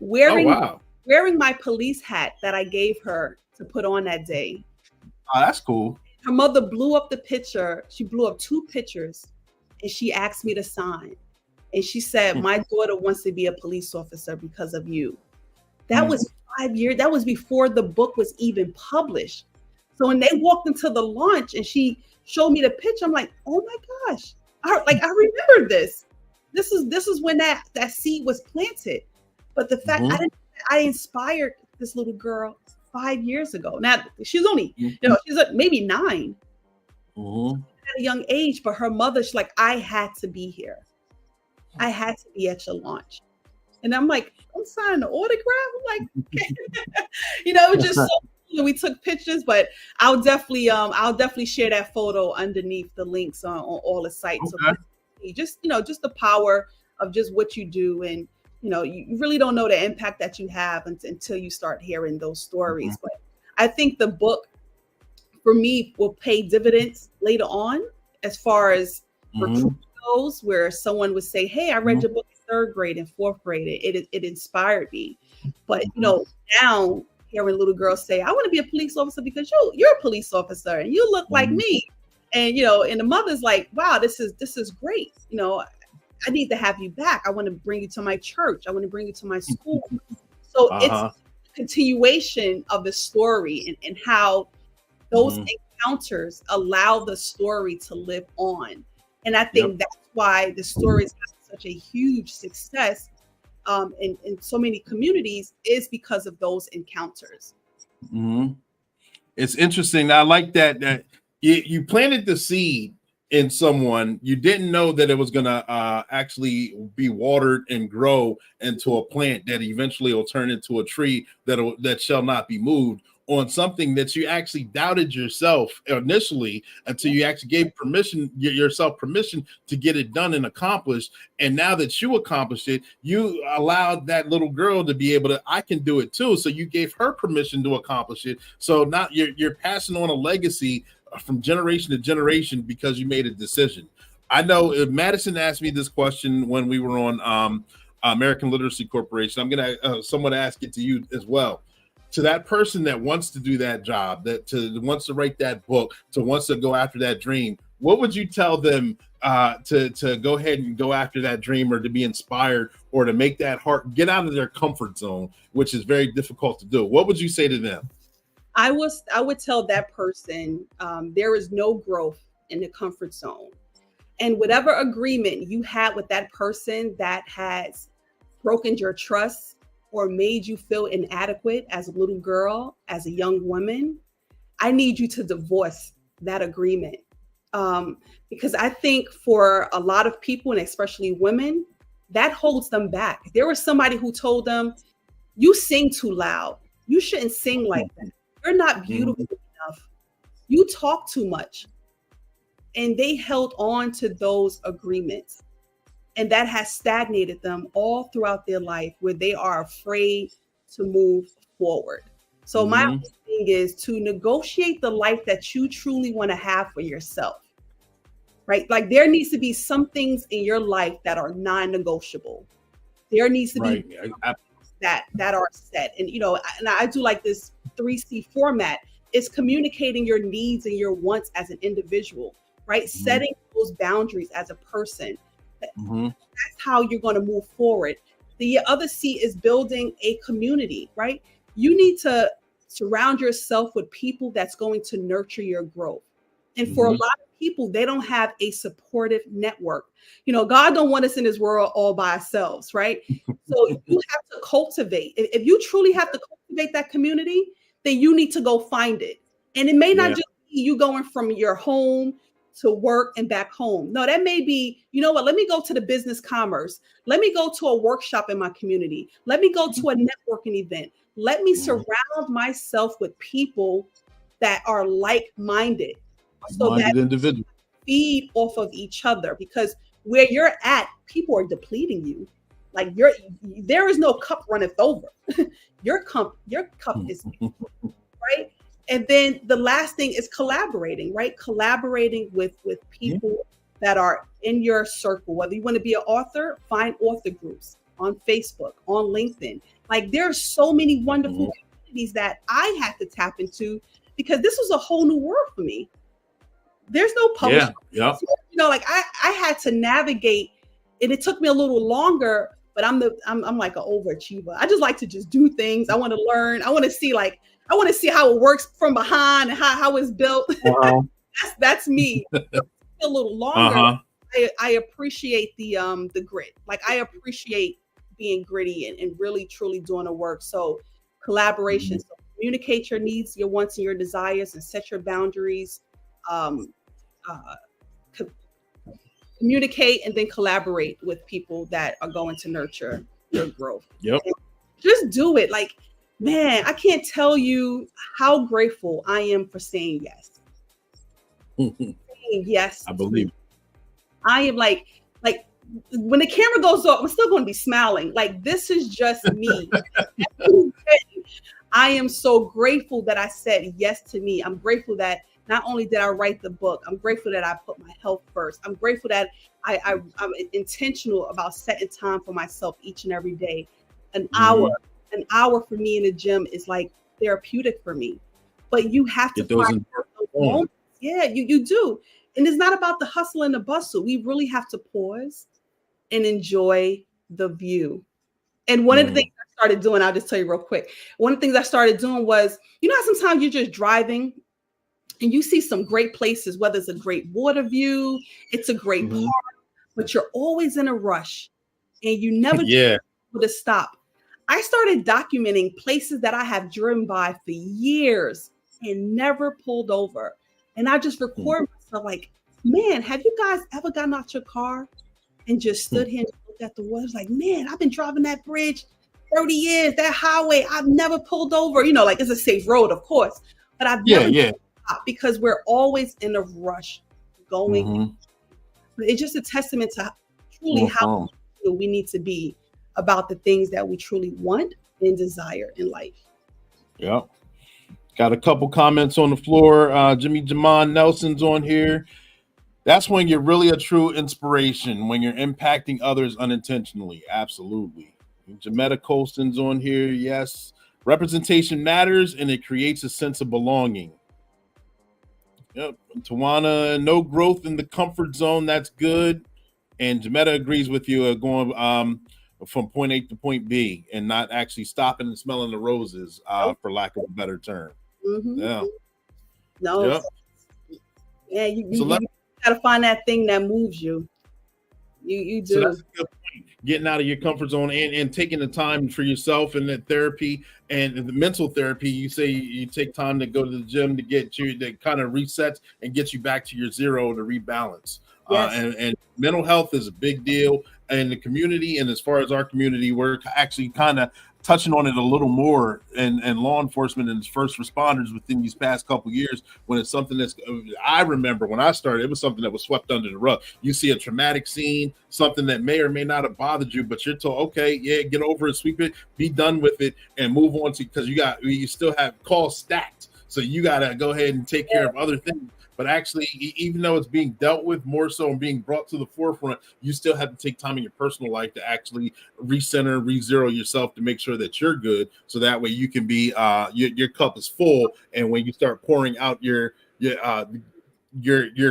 wearing my police hat that I gave her to put on that day. Oh, that's cool. Her mother blew up the picture. She blew up 2 pictures and she asked me to sign. And she said, my daughter wants to be a police officer because of you. That was 5 years. That was before the book was even published. So when they walked into the launch and she showed me the picture, I'm like, oh my gosh, I remember this. This is when that seed was planted. But the fact I inspired this little girl 5 years ago. Now she's only, she's maybe 9 at a young age, but her mother, she's like, I had to be here. I had to be at your launch. And I'm like, I'm signing the autograph. I'm like, it was just so we took pictures, but I'll definitely share that photo underneath the links on all the sites. So just the power of just what you do, and you really don't know the impact that you have until you start hearing those stories. But I think the book for me will pay dividends later on as far as recruitment goes, where someone would say, hey, I read your book in 3rd grade and 4th grade. It inspired me. But now hearing little girls say, I want to be a police officer because you're a police officer and you look like me. And, and the mother's like, wow, this is great. I need to have you back. I want to bring you to my church. I want to bring you to my school. So it's a continuation of the story and how those encounters allow the story to live on. And I think that's why the stories have such a huge success in so many communities is because of those encounters. It's interesting. I like that you planted the seed in someone. You didn't know that it was going to actually be watered and grow into a plant that eventually will turn into a tree that shall not be moved, on something that you actually doubted yourself initially until you actually gave yourself permission to get it done and accomplished. And now that you accomplished it, you allowed that little girl to be able to, I can do it too. So you gave her permission to accomplish it. So now you're passing on a legacy from generation to generation because you made a decision. I know Madison asked me this question when we were on American Literacy Corporation. I'm going to somewhat ask it to you as well. To that person that wants to do that job, wants to write that book, wants to go after that dream, what would you tell them to go ahead and go after that dream, or to be inspired, or to make that heart get out of their comfort zone, which is very difficult to do? What would you say to them? I would tell that person there is no growth in the comfort zone, and whatever agreement you had with that person that has broken your trust or made you feel inadequate as a little girl, as a young woman, I need you to divorce that agreement. Because I think for a lot of people, and especially women, that holds them back. There was somebody who told them, you sing too loud. You shouldn't sing like that. You're not beautiful enough. You talk too much. And they held on to those agreements. And that has stagnated them all throughout their life, where they are afraid to move forward. So my thing is to negotiate the life that you truly want to have for yourself, right? Like there needs to be some things in your life that are non-negotiable. There needs to be that are set. And, and I do like this 3C format. It's communicating your needs and your wants as an individual, right? Setting those boundaries as a person. That's how you're going to move forward. The other C is building a community, right? You need to surround yourself with people that's going to nurture your growth. And for a lot of people, they don't have a supportive network. God don't want us in this world all by ourselves, right? So you have to cultivate. If you truly have to cultivate that community, then you need to go find it. And it may not just be you going from your home to work and back home. No, that may be, let me go to the business commerce. Let me go to a workshop in my community. Let me go to a networking event. Let me surround myself with people that are like-minded. So that individuals feed off of each other, because where you're at, people are depleting you. Like there is no cup runneth over. Your cup is right. And then the last thing is collaborating, right? Collaborating with people that are in your circle. Whether you want to be an author, find author groups on Facebook, on LinkedIn. Like there are so many wonderful communities that I had to tap into, because this was a whole new world for me. There's no publishing. Like I had to navigate, and it took me a little longer, but I'm like an overachiever. I just like to just do things. I want to learn. I want to see how it works from behind and how it's built. That's me. A little longer. I appreciate the grit. Like I appreciate being gritty and really truly doing the work. So collaboration. So communicate your needs, your wants, and your desires, and set your boundaries. Communicate and then collaborate with people that are going to nurture your growth. And just do it. Like, man, I can't tell you how grateful I am for saying yes. Saying yes. I believe. I am like when the camera goes off, I'm still going to be smiling. Like, this is just me. I am so grateful that I said yes to me. I'm grateful that not only did I write the book, I'm grateful that I put my health first. I'm grateful that I'm intentional about setting time for myself each and every day. An hour for me in the gym is like therapeutic for me. But you have to Get those find those moments. Yeah, you do. And it's not about the hustle and the bustle. We really have to pause and enjoy the view. And one of the things I started doing, I'll just tell you real quick. One of the things I started doing was, you know how sometimes you're just driving and you see some great places, whether it's a great water view, it's a great park, but you're always in a rush and you never able to stop. I started documenting places that I have driven by for years and never pulled over. And I just record myself like, man, have you guys ever gotten out your car and just stood here and looked at the water? It's like, man, I've been driving that bridge 30 years, that highway, I've never pulled over. You know, like it's a safe road, of course, but I've never stopped because we're always in a rush going. It's just a testament to truly how we need to be about the things that we truly want and desire in life. Yep. Got a couple comments on the floor. Jimmy Jamon Nelson's on here. That's when you're really a true inspiration, when you're impacting others unintentionally. Absolutely. Jametta Colston's on here. Yes. Representation matters and it creates a sense of belonging. Yep. Tawana, no growth in the comfort zone. That's good. And Jametta agrees with you, going from point A to point B and not actually stopping and smelling the roses, for lack of a better term. Yeah. No. Yep. Yeah, you gotta find that thing that moves you. You do. So that's a good point. Getting out of your comfort zone and taking the time for yourself and that therapy and the mental therapy. You say you take time to go to the gym to get you that kind of resets and get you back to your zero to rebalance. Yes. And mental health is a big deal in the community. And as far as our community, we're actually kind of touching on it a little more and law enforcement and first responders within these past couple of years, when it's something that's, I remember when I started, it was something that was swept under the rug. You see a traumatic scene, something that may or may not have bothered you, but you're told, okay, yeah, get over it, sweep it, be done with it, and move on to, because you still have calls stacked. So you got to go ahead and take care of other things. But actually, even though it's being dealt with more so and being brought to the forefront, you still have to take time in your personal life to actually recenter, re-zero yourself to make sure that you're good. So that way you can be, your cup is full. And when you start pouring out your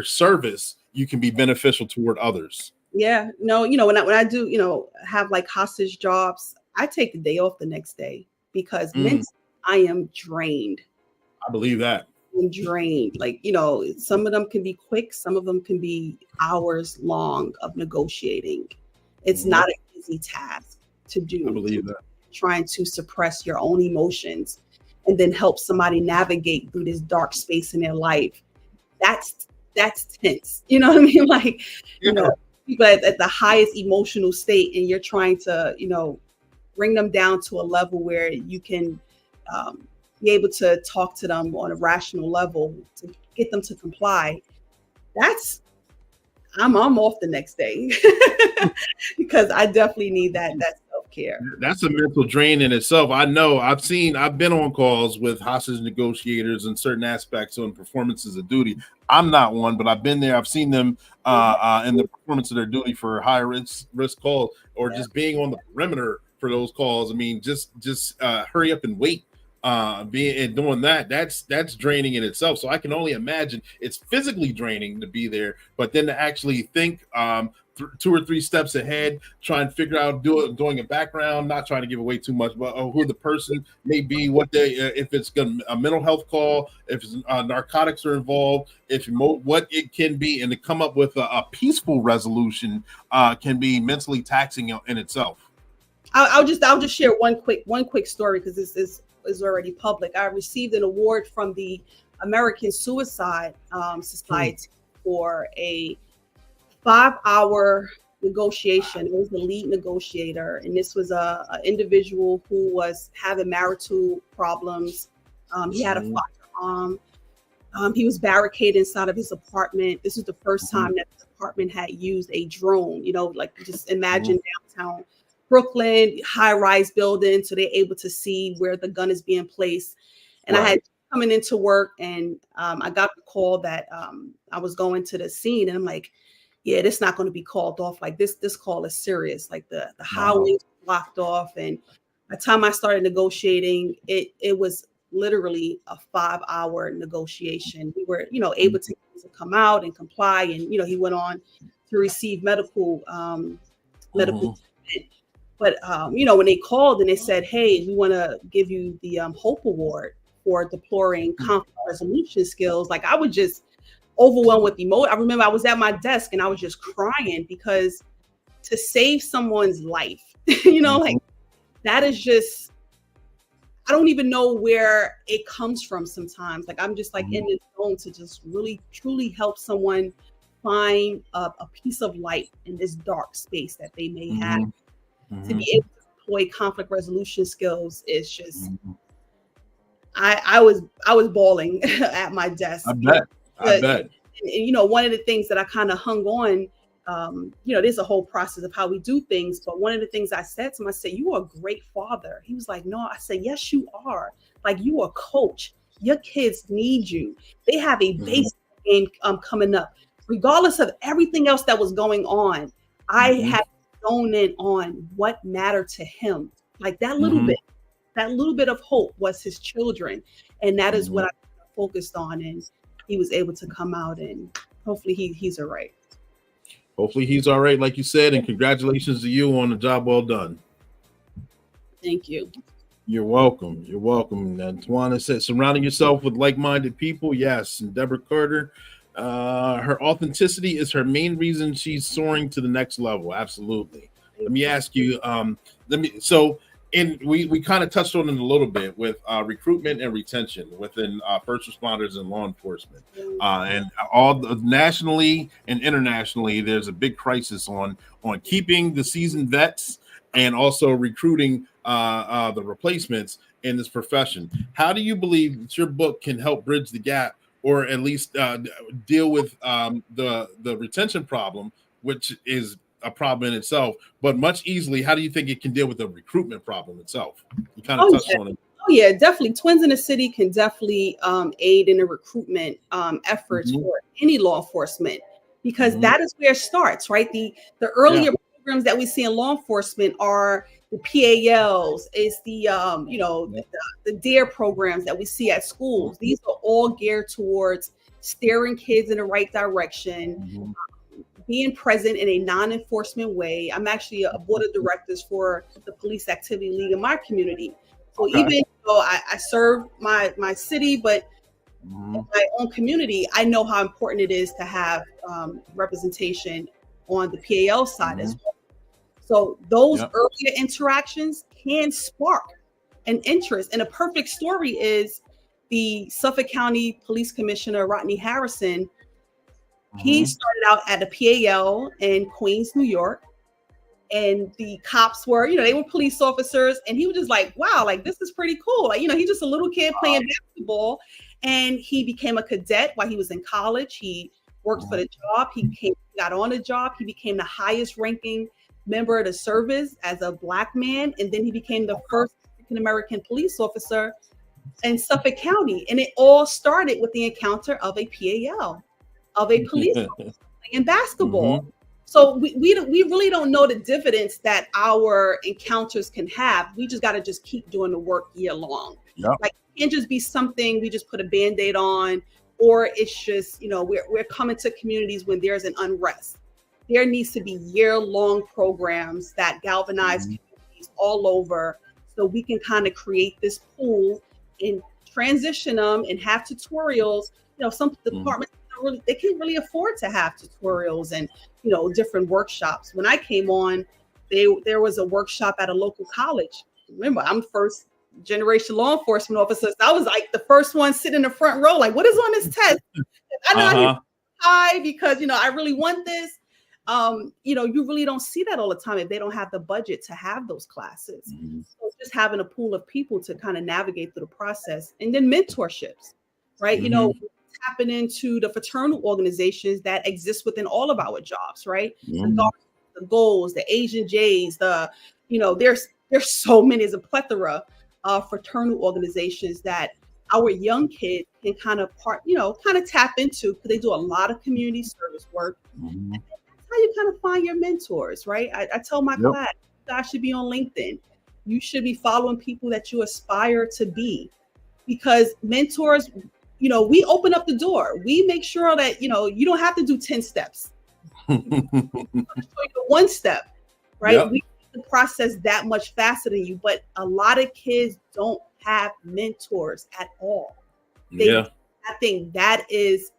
service, you can be beneficial toward others. Yeah. No, when I do, have like hostage jobs, I take the day off the next day because mentally I am drained. I believe that. Drained. Like, some of them can be quick, some of them can be hours long of negotiating. It's not an easy task to do. I believe that. Trying to suppress your own emotions and then help somebody navigate through this dark space in their life. That's tense. You know what I mean? Like, people at the highest emotional state, and you're trying to, bring them down to a level where you can be able to talk to them on a rational level to get them to comply. I'm off the next day because I definitely need that self-care. That's a mental drain in itself. I know I've been on calls with hostage negotiators in certain aspects on performances of duty. I'm not one, but I've been there. I've seen them in the performance of their duty for high risk calls, or just being on the perimeter for those calls. I mean, just hurry up and wait. Doing that's draining in itself. So I can only imagine it's physically draining to be there, but then to actually think 2 or 3 steps ahead, try and figure out doing a background, not trying to give away too much, but who the person may be, what they if it's a mental health call, if it's, narcotics are involved, what it can be, and to come up with a peaceful resolution can be mentally taxing in itself. I'll just share one quick story because this is already public. I received an award from the American Suicide Society for a 5-hour negotiation. It was the lead negotiator, and this was a individual who was having marital problems. He had a firearm. He was barricaded inside of his apartment. This was the first time that the apartment had used a drone. Like just imagine downtown Brooklyn, high-rise building, so they're able to see where the gun is being placed. And I had coming into work, and I got the call that I was going to the scene, and I'm like, yeah, this not going to be called off. Like this call is serious. Like the highway blocked off, and by the time I started negotiating, it was literally a 5-hour negotiation. We were, able to come out and comply. And, he went on to receive medical treatment. But, when they called and they said, hey, we want to give you the Hope Award for deploying conflict resolution skills, like I was just overwhelmed with emotion. I remember I was at my desk and I was just crying because to save someone's life, like that is just, I don't even know where it comes from sometimes. Like I'm just like in this zone to just really, truly help someone find a piece of light in this dark space that they may have. To be able to deploy conflict resolution skills is just, I was bawling at my desk. I bet. And, one of the things that I kind of hung on, there's a whole process of how we do things. But one of the things I said to him, I said, you are a great father. He was like, no. I said, yes, you are. Like, you are a coach. Your kids need you. They have a base game coming up. Regardless of everything else that was going on, I had zoned in on what mattered to him. Like that little bit of hope was his children. And that is what I focused on. And he was able to come out, and hopefully he's all right. Hopefully he's all right, like you said, and congratulations to you on the job well done. Thank you. You're welcome. You're welcome. And Tawana said, surrounding yourself with like-minded people. Yes. And Deborah Carter, her authenticity is her main reason she's soaring to the next level. Absolutely. Let me ask you, we kind of touched on it a little bit with recruitment and retention within first responders and law enforcement. And all nationally and internationally, there's a big crisis on keeping the seasoned vets and also recruiting the replacements in this profession. How do you believe that your book can help bridge the gap, or at least deal with the retention problem, which is a problem in itself, but much easily, how do you think it can deal with the recruitment problem itself? You kind of touched on it. Oh yeah, definitely. Twins in the City can definitely aid in the recruitment efforts for any law enforcement, because that is where it starts, right? The earlier programs that we see in law enforcement are the PALs, is the the DARE programs that we see at schools. These are all geared towards steering kids in the right direction, being present in a non-enforcement way. I'm actually a board of directors for the Police Activity League in my community. So even though I serve my city, but my own community, I know how important it is to have representation on the PAL side as well. So those earlier interactions can spark an interest. And a perfect story is the Suffolk County Police Commissioner, Rodney Harrison. He started out at a PAL in Queens, New York. And the cops were, they were police officers. And he was just like, wow, like, this is pretty cool. Like, he's just a little kid playing basketball. And he became a cadet while he was in college. He worked for the job. He got on the job. He became the highest ranking member of the service as a Black man. And then he became the first African-American police officer in Suffolk County. And it all started with the encounter of a PAL, of a police officer playing basketball. So we really don't know the dividends that our encounters can have. We just got to just keep doing the work year long. Like, it can't just be something we just put a Band-Aid on, or it's just, we're coming to communities when there's an unrest. There needs to be year-long programs that galvanize communities all over, so we can kind of create this pool and transition them and have tutorials. Some departments they can't really afford to have tutorials and different workshops. When I came on, there was a workshop at a local college. Remember, I'm first generation law enforcement officer. So I was like the first one sitting in the front row, like, what is on this test? I know I need high because I really want this. You really don't see that all the time if they don't have the budget to have those classes. So just having a pool of people to kind of navigate through the process, and then mentorships, right? Tapping into the fraternal organizations that exist within all of our jobs, right? The goals, the Asian Jays, there's so many, there's a plethora of fraternal organizations that our young kids can kind of tap into, because they do a lot of community service work. And that's how you kind of find your mentors, right? I tell my class, you guys should be on LinkedIn. You should be following people that you aspire to be. because mentors, we open up the door. We make sure that, you don't have to do 10 steps. One step, right? Yep. We can process that much faster than you, but a lot of kids don't have mentors at all. I think that is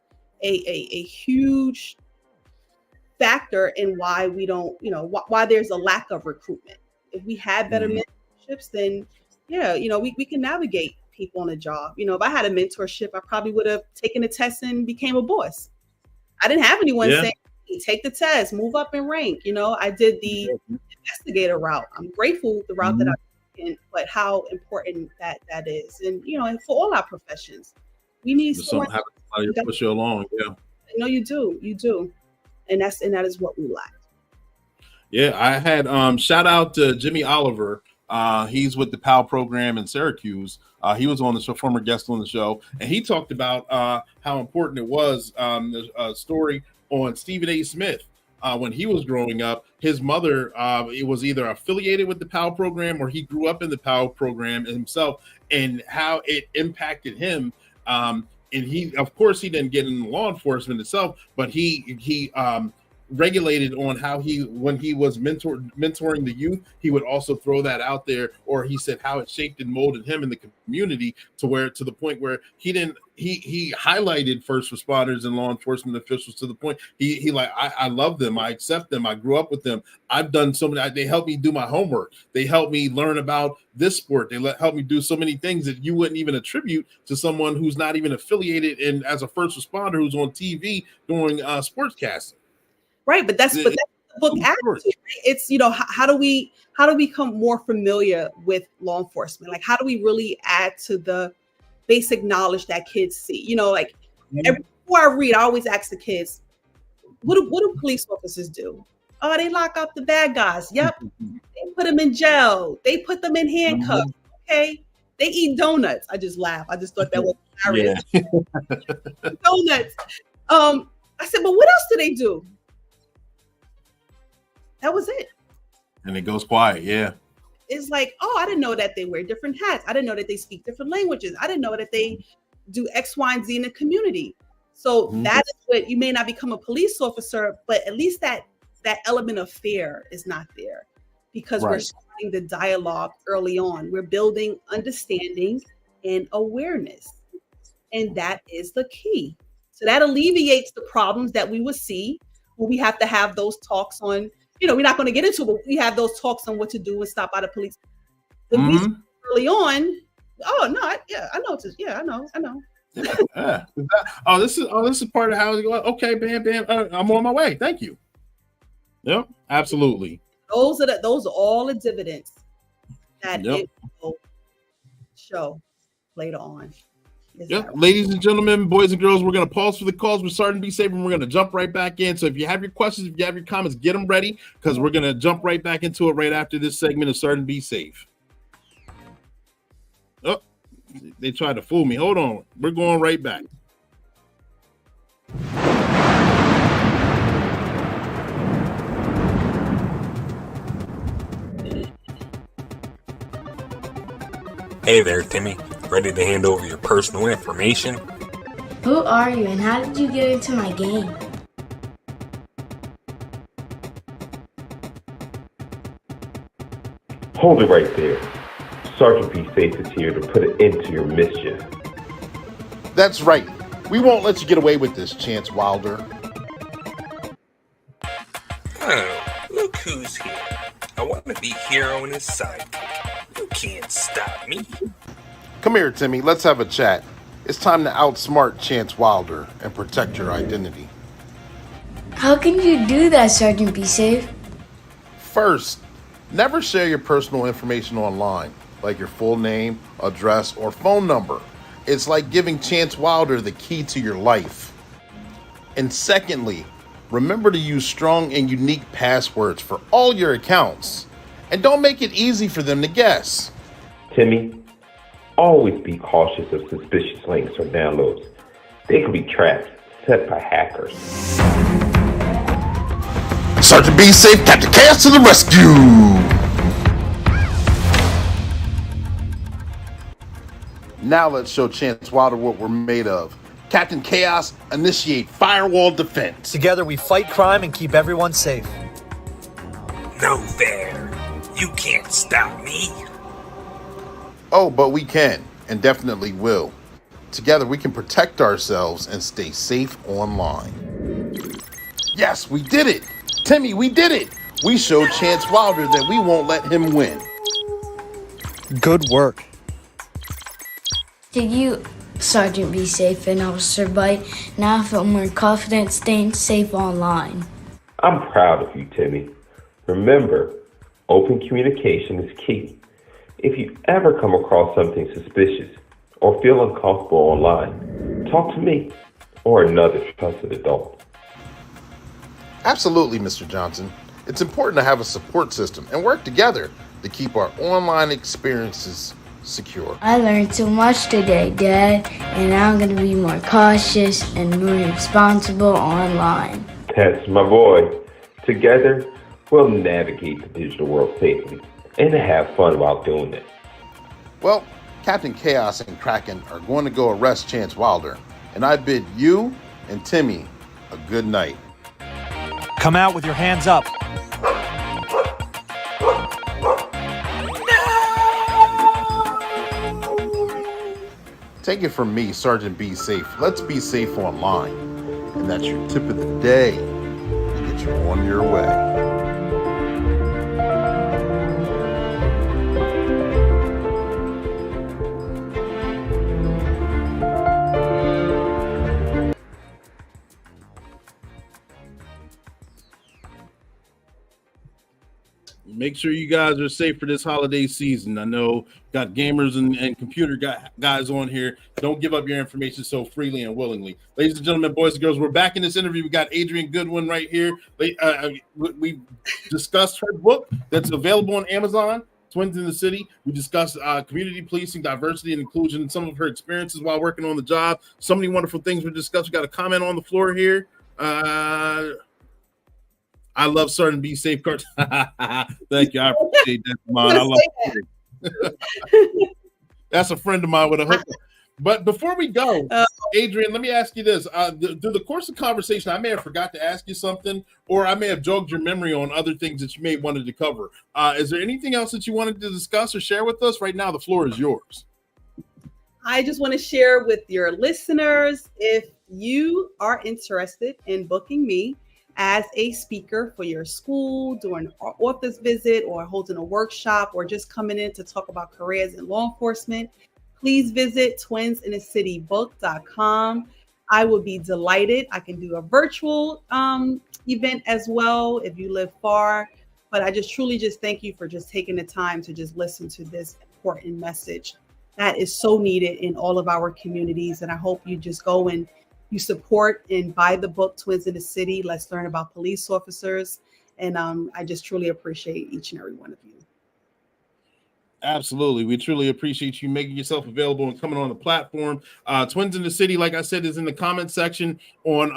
a huge factor in why we don't, why there's a lack of recruitment. If we had better mentorships, then we can navigate people on a job. If I had a mentorship, I probably would have taken a test and became a boss. I didn't have anyone saying, hey, take the test, move up in rank. I did the investigator route. I'm grateful with the route that I've taken, but how important that is. And, and for all our professions, we need someone to push you along. Yeah. No, you do. And that is what we lack. Yeah, I had shout out to Jimmy Oliver. He's with the PAL program in Syracuse. He was on the show, former guest on the show, and he talked about how important it was. A story on Stephen A. Smith when he was growing up. His mother it was either affiliated with the PAL program or he grew up in the PAL program himself, and how it impacted him. And he, of course, he didn't get into law enforcement itself, but he regulated on how when he was mentoring the youth, he would also throw that out there, or he said how it shaped and molded him in the community to the point where he highlighted first responders and law enforcement officials to the point he like, I love them, I accept them, I grew up with them, I've done so many, they helped me do my homework, they helped me learn about this sport, they helped me do so many things that you wouldn't even attribute to someone who's not even affiliated in as a first responder who's on TV doing sportscasting. Right, but that's the book attitude. Right? It's how do we become more familiar with law enforcement? Like, how do we really add to the basic knowledge that kids see? Before I read, I always ask the kids, what do police officers do? Oh, they lock up the bad guys. Yep, they put them in jail. They put them in handcuffs. Okay, they eat donuts. I just laugh. I just thought that was hilarious. Donuts. I said, but what else do they do? That was it. And it goes quiet. Yeah. It's like, oh, I didn't know that they wear different hats. I didn't know that they speak different languages. I didn't know that they do X, Y, and Z in the community. So that is what, you may not become a police officer, but at least that element of fear is not there, because we're starting the dialogue early on. We're building understanding and awareness. And that is the key. So that alleviates the problems that we would see when we have to have those talks on, we're not going to get into it, but we have those talks on what to do and stop by the police. The police early on. Oh no, I know. I know. Yeah. This is part of how it's going. Okay, bam. I'm on my way. Thank you. Yep, absolutely. Those are all the dividends that it will show later on. Yep. Ladies and gentlemen, boys and girls, we're going to pause for the calls. We're starting to be safe, and we're going to jump right back in. So if you have your questions, if you have your comments, get them ready, because we're going to jump right back into it right after this segment of Starting to Be Safe. Oh, they tried to fool me. Hold on. We're going right back. Hey there, Timmy. Ready to hand over your personal information? Who are you and how did you get into my game? Hold it right there. Sergeant Be Safe is here to put an end to your mischief. That's right. We won't let you get away with this, Chance Wilder. Oh, look who's here. I want to be hero on his side. You can't stop me. Come here, Timmy. Let's have a chat. It's time to outsmart Chance Wilder and protect your identity. How can you do that, Sergeant Be Safe? First, never share your personal information online, like your full name, address, or phone number. It's like giving Chance Wilder the key to your life. And secondly, remember to use strong and unique passwords for all your accounts. And don't make it easy for them to guess. Timmy, always be cautious of suspicious links or downloads. They could be traps set by hackers. Sergeant Be Safe, Captain Chaos to the rescue! Now let's show Chance Wilder what we're made of. Captain Chaos, initiate firewall defense. Together we fight crime and keep everyone safe. No fair. You can't stop me. Oh, but we can, and definitely will. Together we can protect ourselves and stay safe online. Yes, we did it! Timmy, we did it! We showed Chance Wilder that we won't let him win. Good work. Did you, Sergeant Be Safe and Officer Bite? Now I feel more confident staying safe online. I'm proud of you, Timmy. Remember, open communication is key. If you ever come across something suspicious or feel uncomfortable online, talk to me or another trusted adult. Absolutely, Mr. Johnson. It's important to have a support system and work together to keep our online experiences secure. I learned so much today, Dad, and now I'm going to be more cautious and more responsible online. That's my boy. Together, we'll navigate the digital world safely and have fun while doing it. Well, Captain Chaos and Kraken are going to go arrest Chance Wilder, and I bid you and Timmy a good night. Come out with your hands up. Take it from me, Sergeant Be Safe. Let's be safe online. And that's your tip of the day to get you on your way. Make sure you guys are safe for this holiday season. I know got gamers and computer guys on here. Don't give up your information so freely and willingly. Ladies and gentlemen, boys and girls, we're back in this interview. We got Adrian Goodwin right here. We discussed her book that's available on Amazon, Twins in the City. We discussed community policing, diversity, and inclusion, and some of her experiences while working on the job. So many wonderful things we discussed. We got a comment on the floor here. I love Sergeant Be Safe cards. Thank you. I appreciate that, man. I love it. That's a friend of mine with a hook. But before we go, Adrian, let me ask you this. Through the course of conversation, I may have forgot to ask you something, or I may have jogged your memory on other things that you may have wanted to cover. Is there anything else that you wanted to discuss or share with us? Right now, the floor is yours. I just want to share with your listeners, if you are interested in booking me as a speaker for your school, doing an office visit, or holding a workshop, or just coming in to talk about careers in law enforcement, please visit twinsinthecitybook.com. I would be delighted. I can do a virtual event as well if you live far. But I just truly just thank you for just taking the time to just listen to this important message that is so needed in all of our communities. And I hope you just go and you support and buy the book, Twins in the City. Let's learn about police officers. And I just truly appreciate each and every one of you. Absolutely. We truly appreciate you making yourself available and coming on the platform. Twins in the City, like I said, is in the comment section on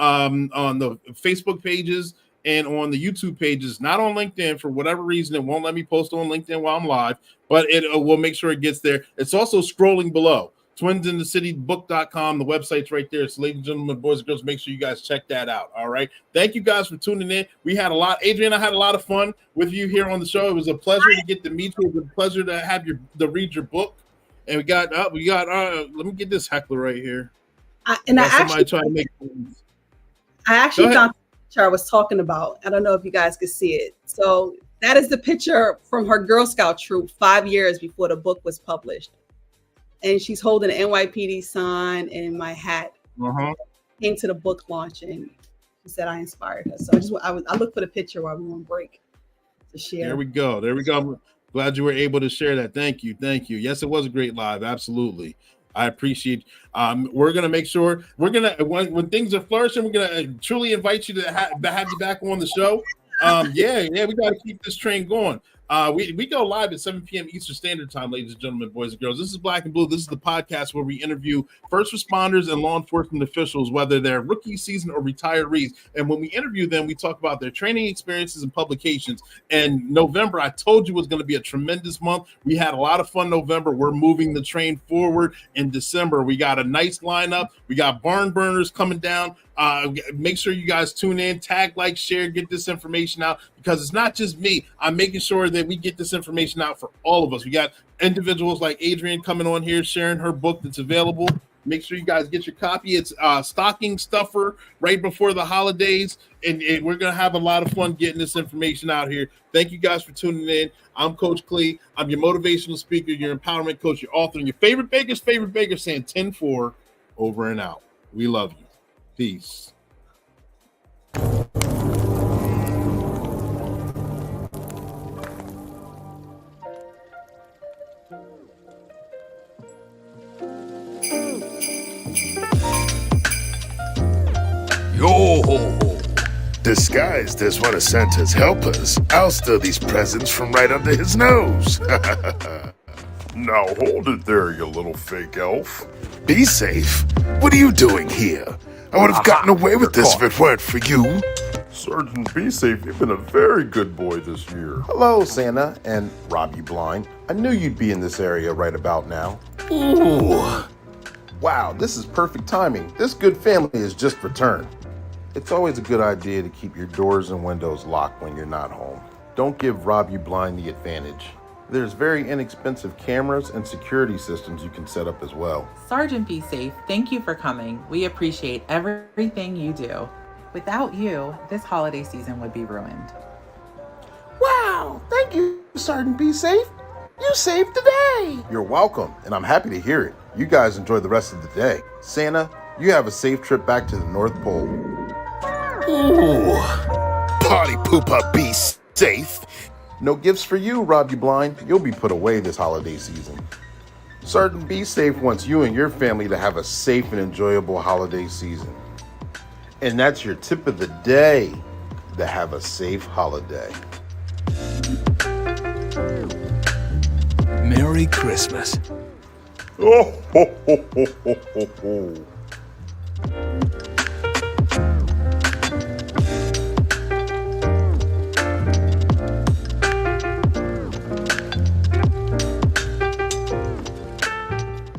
the Facebook pages and on the YouTube pages, not on LinkedIn. For whatever reason, it won't let me post on LinkedIn while I'm live, but it will make sure it gets there. It's also scrolling below. twinsinthecitybook.com. The website's right there. So, ladies and gentlemen, boys and girls, make sure you guys check that out. All right. Thank you guys for tuning in. We had a lot. Adrian, I had a lot of fun with you here on the show. It was a pleasure to get to meet you. It was a pleasure to have to read your book. And we got let me get this heckler right here. I actually found the picture I was talking about. I don't know if you guys could see it. So that is the picture from her Girl Scout troop 5 years before the book was published. And she's holding an NYPD sign and my hat. Came to the book launch and she said I inspired her. So I looked for the picture while we were on break to share. There we go. I'm glad you were able to share that. Thank you. Yes, it was a great live. Absolutely. I appreciate. We're gonna make sure when things are flourishing, we're gonna truly invite you to have you back on the show. We got to keep this train going. We go live at 7 p.m. Eastern Standard Time, ladies and gentlemen, boys and girls. This is Black and Blue. This is the podcast where we interview first responders and law enforcement officials, whether they're rookie season or retirees. And when we interview them, we talk about their training experiences and publications. And November, I told you, was going to be a tremendous month. We had a lot of fun November. We're moving the train forward in December. We got a nice lineup. We got barn burners coming down. Make sure you guys tune in, tag, like, share, get this information out, because it's not just me. I'm making sure that we get this information out for all of us. We got individuals like Adrian coming on here, sharing her book that's available. Make sure you guys get your copy. It's stocking stuffer right before the holidays, and we're going to have a lot of fun getting this information out here. Thank you guys for tuning in. I'm Coach Clee. I'm your motivational speaker, your empowerment coach, your author, and your favorite baker saying 10-4 over and out. We love you. Peace. Yo! Disguised as one of Santa's helpers, I'll steal these presents from right under his nose. Now hold it there, you little fake elf. Be safe. What are you doing here? I would have gotten away with this if it weren't for you. Sergeant Be Safe, you've been a very good boy this year. Hello, Santa and Robbie Blind. I knew you'd be in this area right about now. Ooh. Wow, this is perfect timing. This good family has just returned. It's always a good idea to keep your doors and windows locked when you're not home. Don't give Robbie Blind the advantage. There's very inexpensive cameras and security systems you can set up as well. Sergeant Be Safe, thank you for coming. We appreciate everything you do. Without you, this holiday season would be ruined. Wow, thank you, Sergeant Be Safe. You saved the day. You're welcome, and I'm happy to hear it. You guys enjoy the rest of the day. Santa, you have a safe trip back to the North Pole. Ooh, party pooper Be Safe. No gifts for you, Robbie Blind. You'll be put away this holiday season. Sergeant Be Safe wants you and your family to have a safe and enjoyable holiday season. And that's your tip of the day, to have a safe holiday. Merry Christmas. Oh, ho, ho, ho, ho, ho, ho.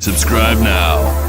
Subscribe now.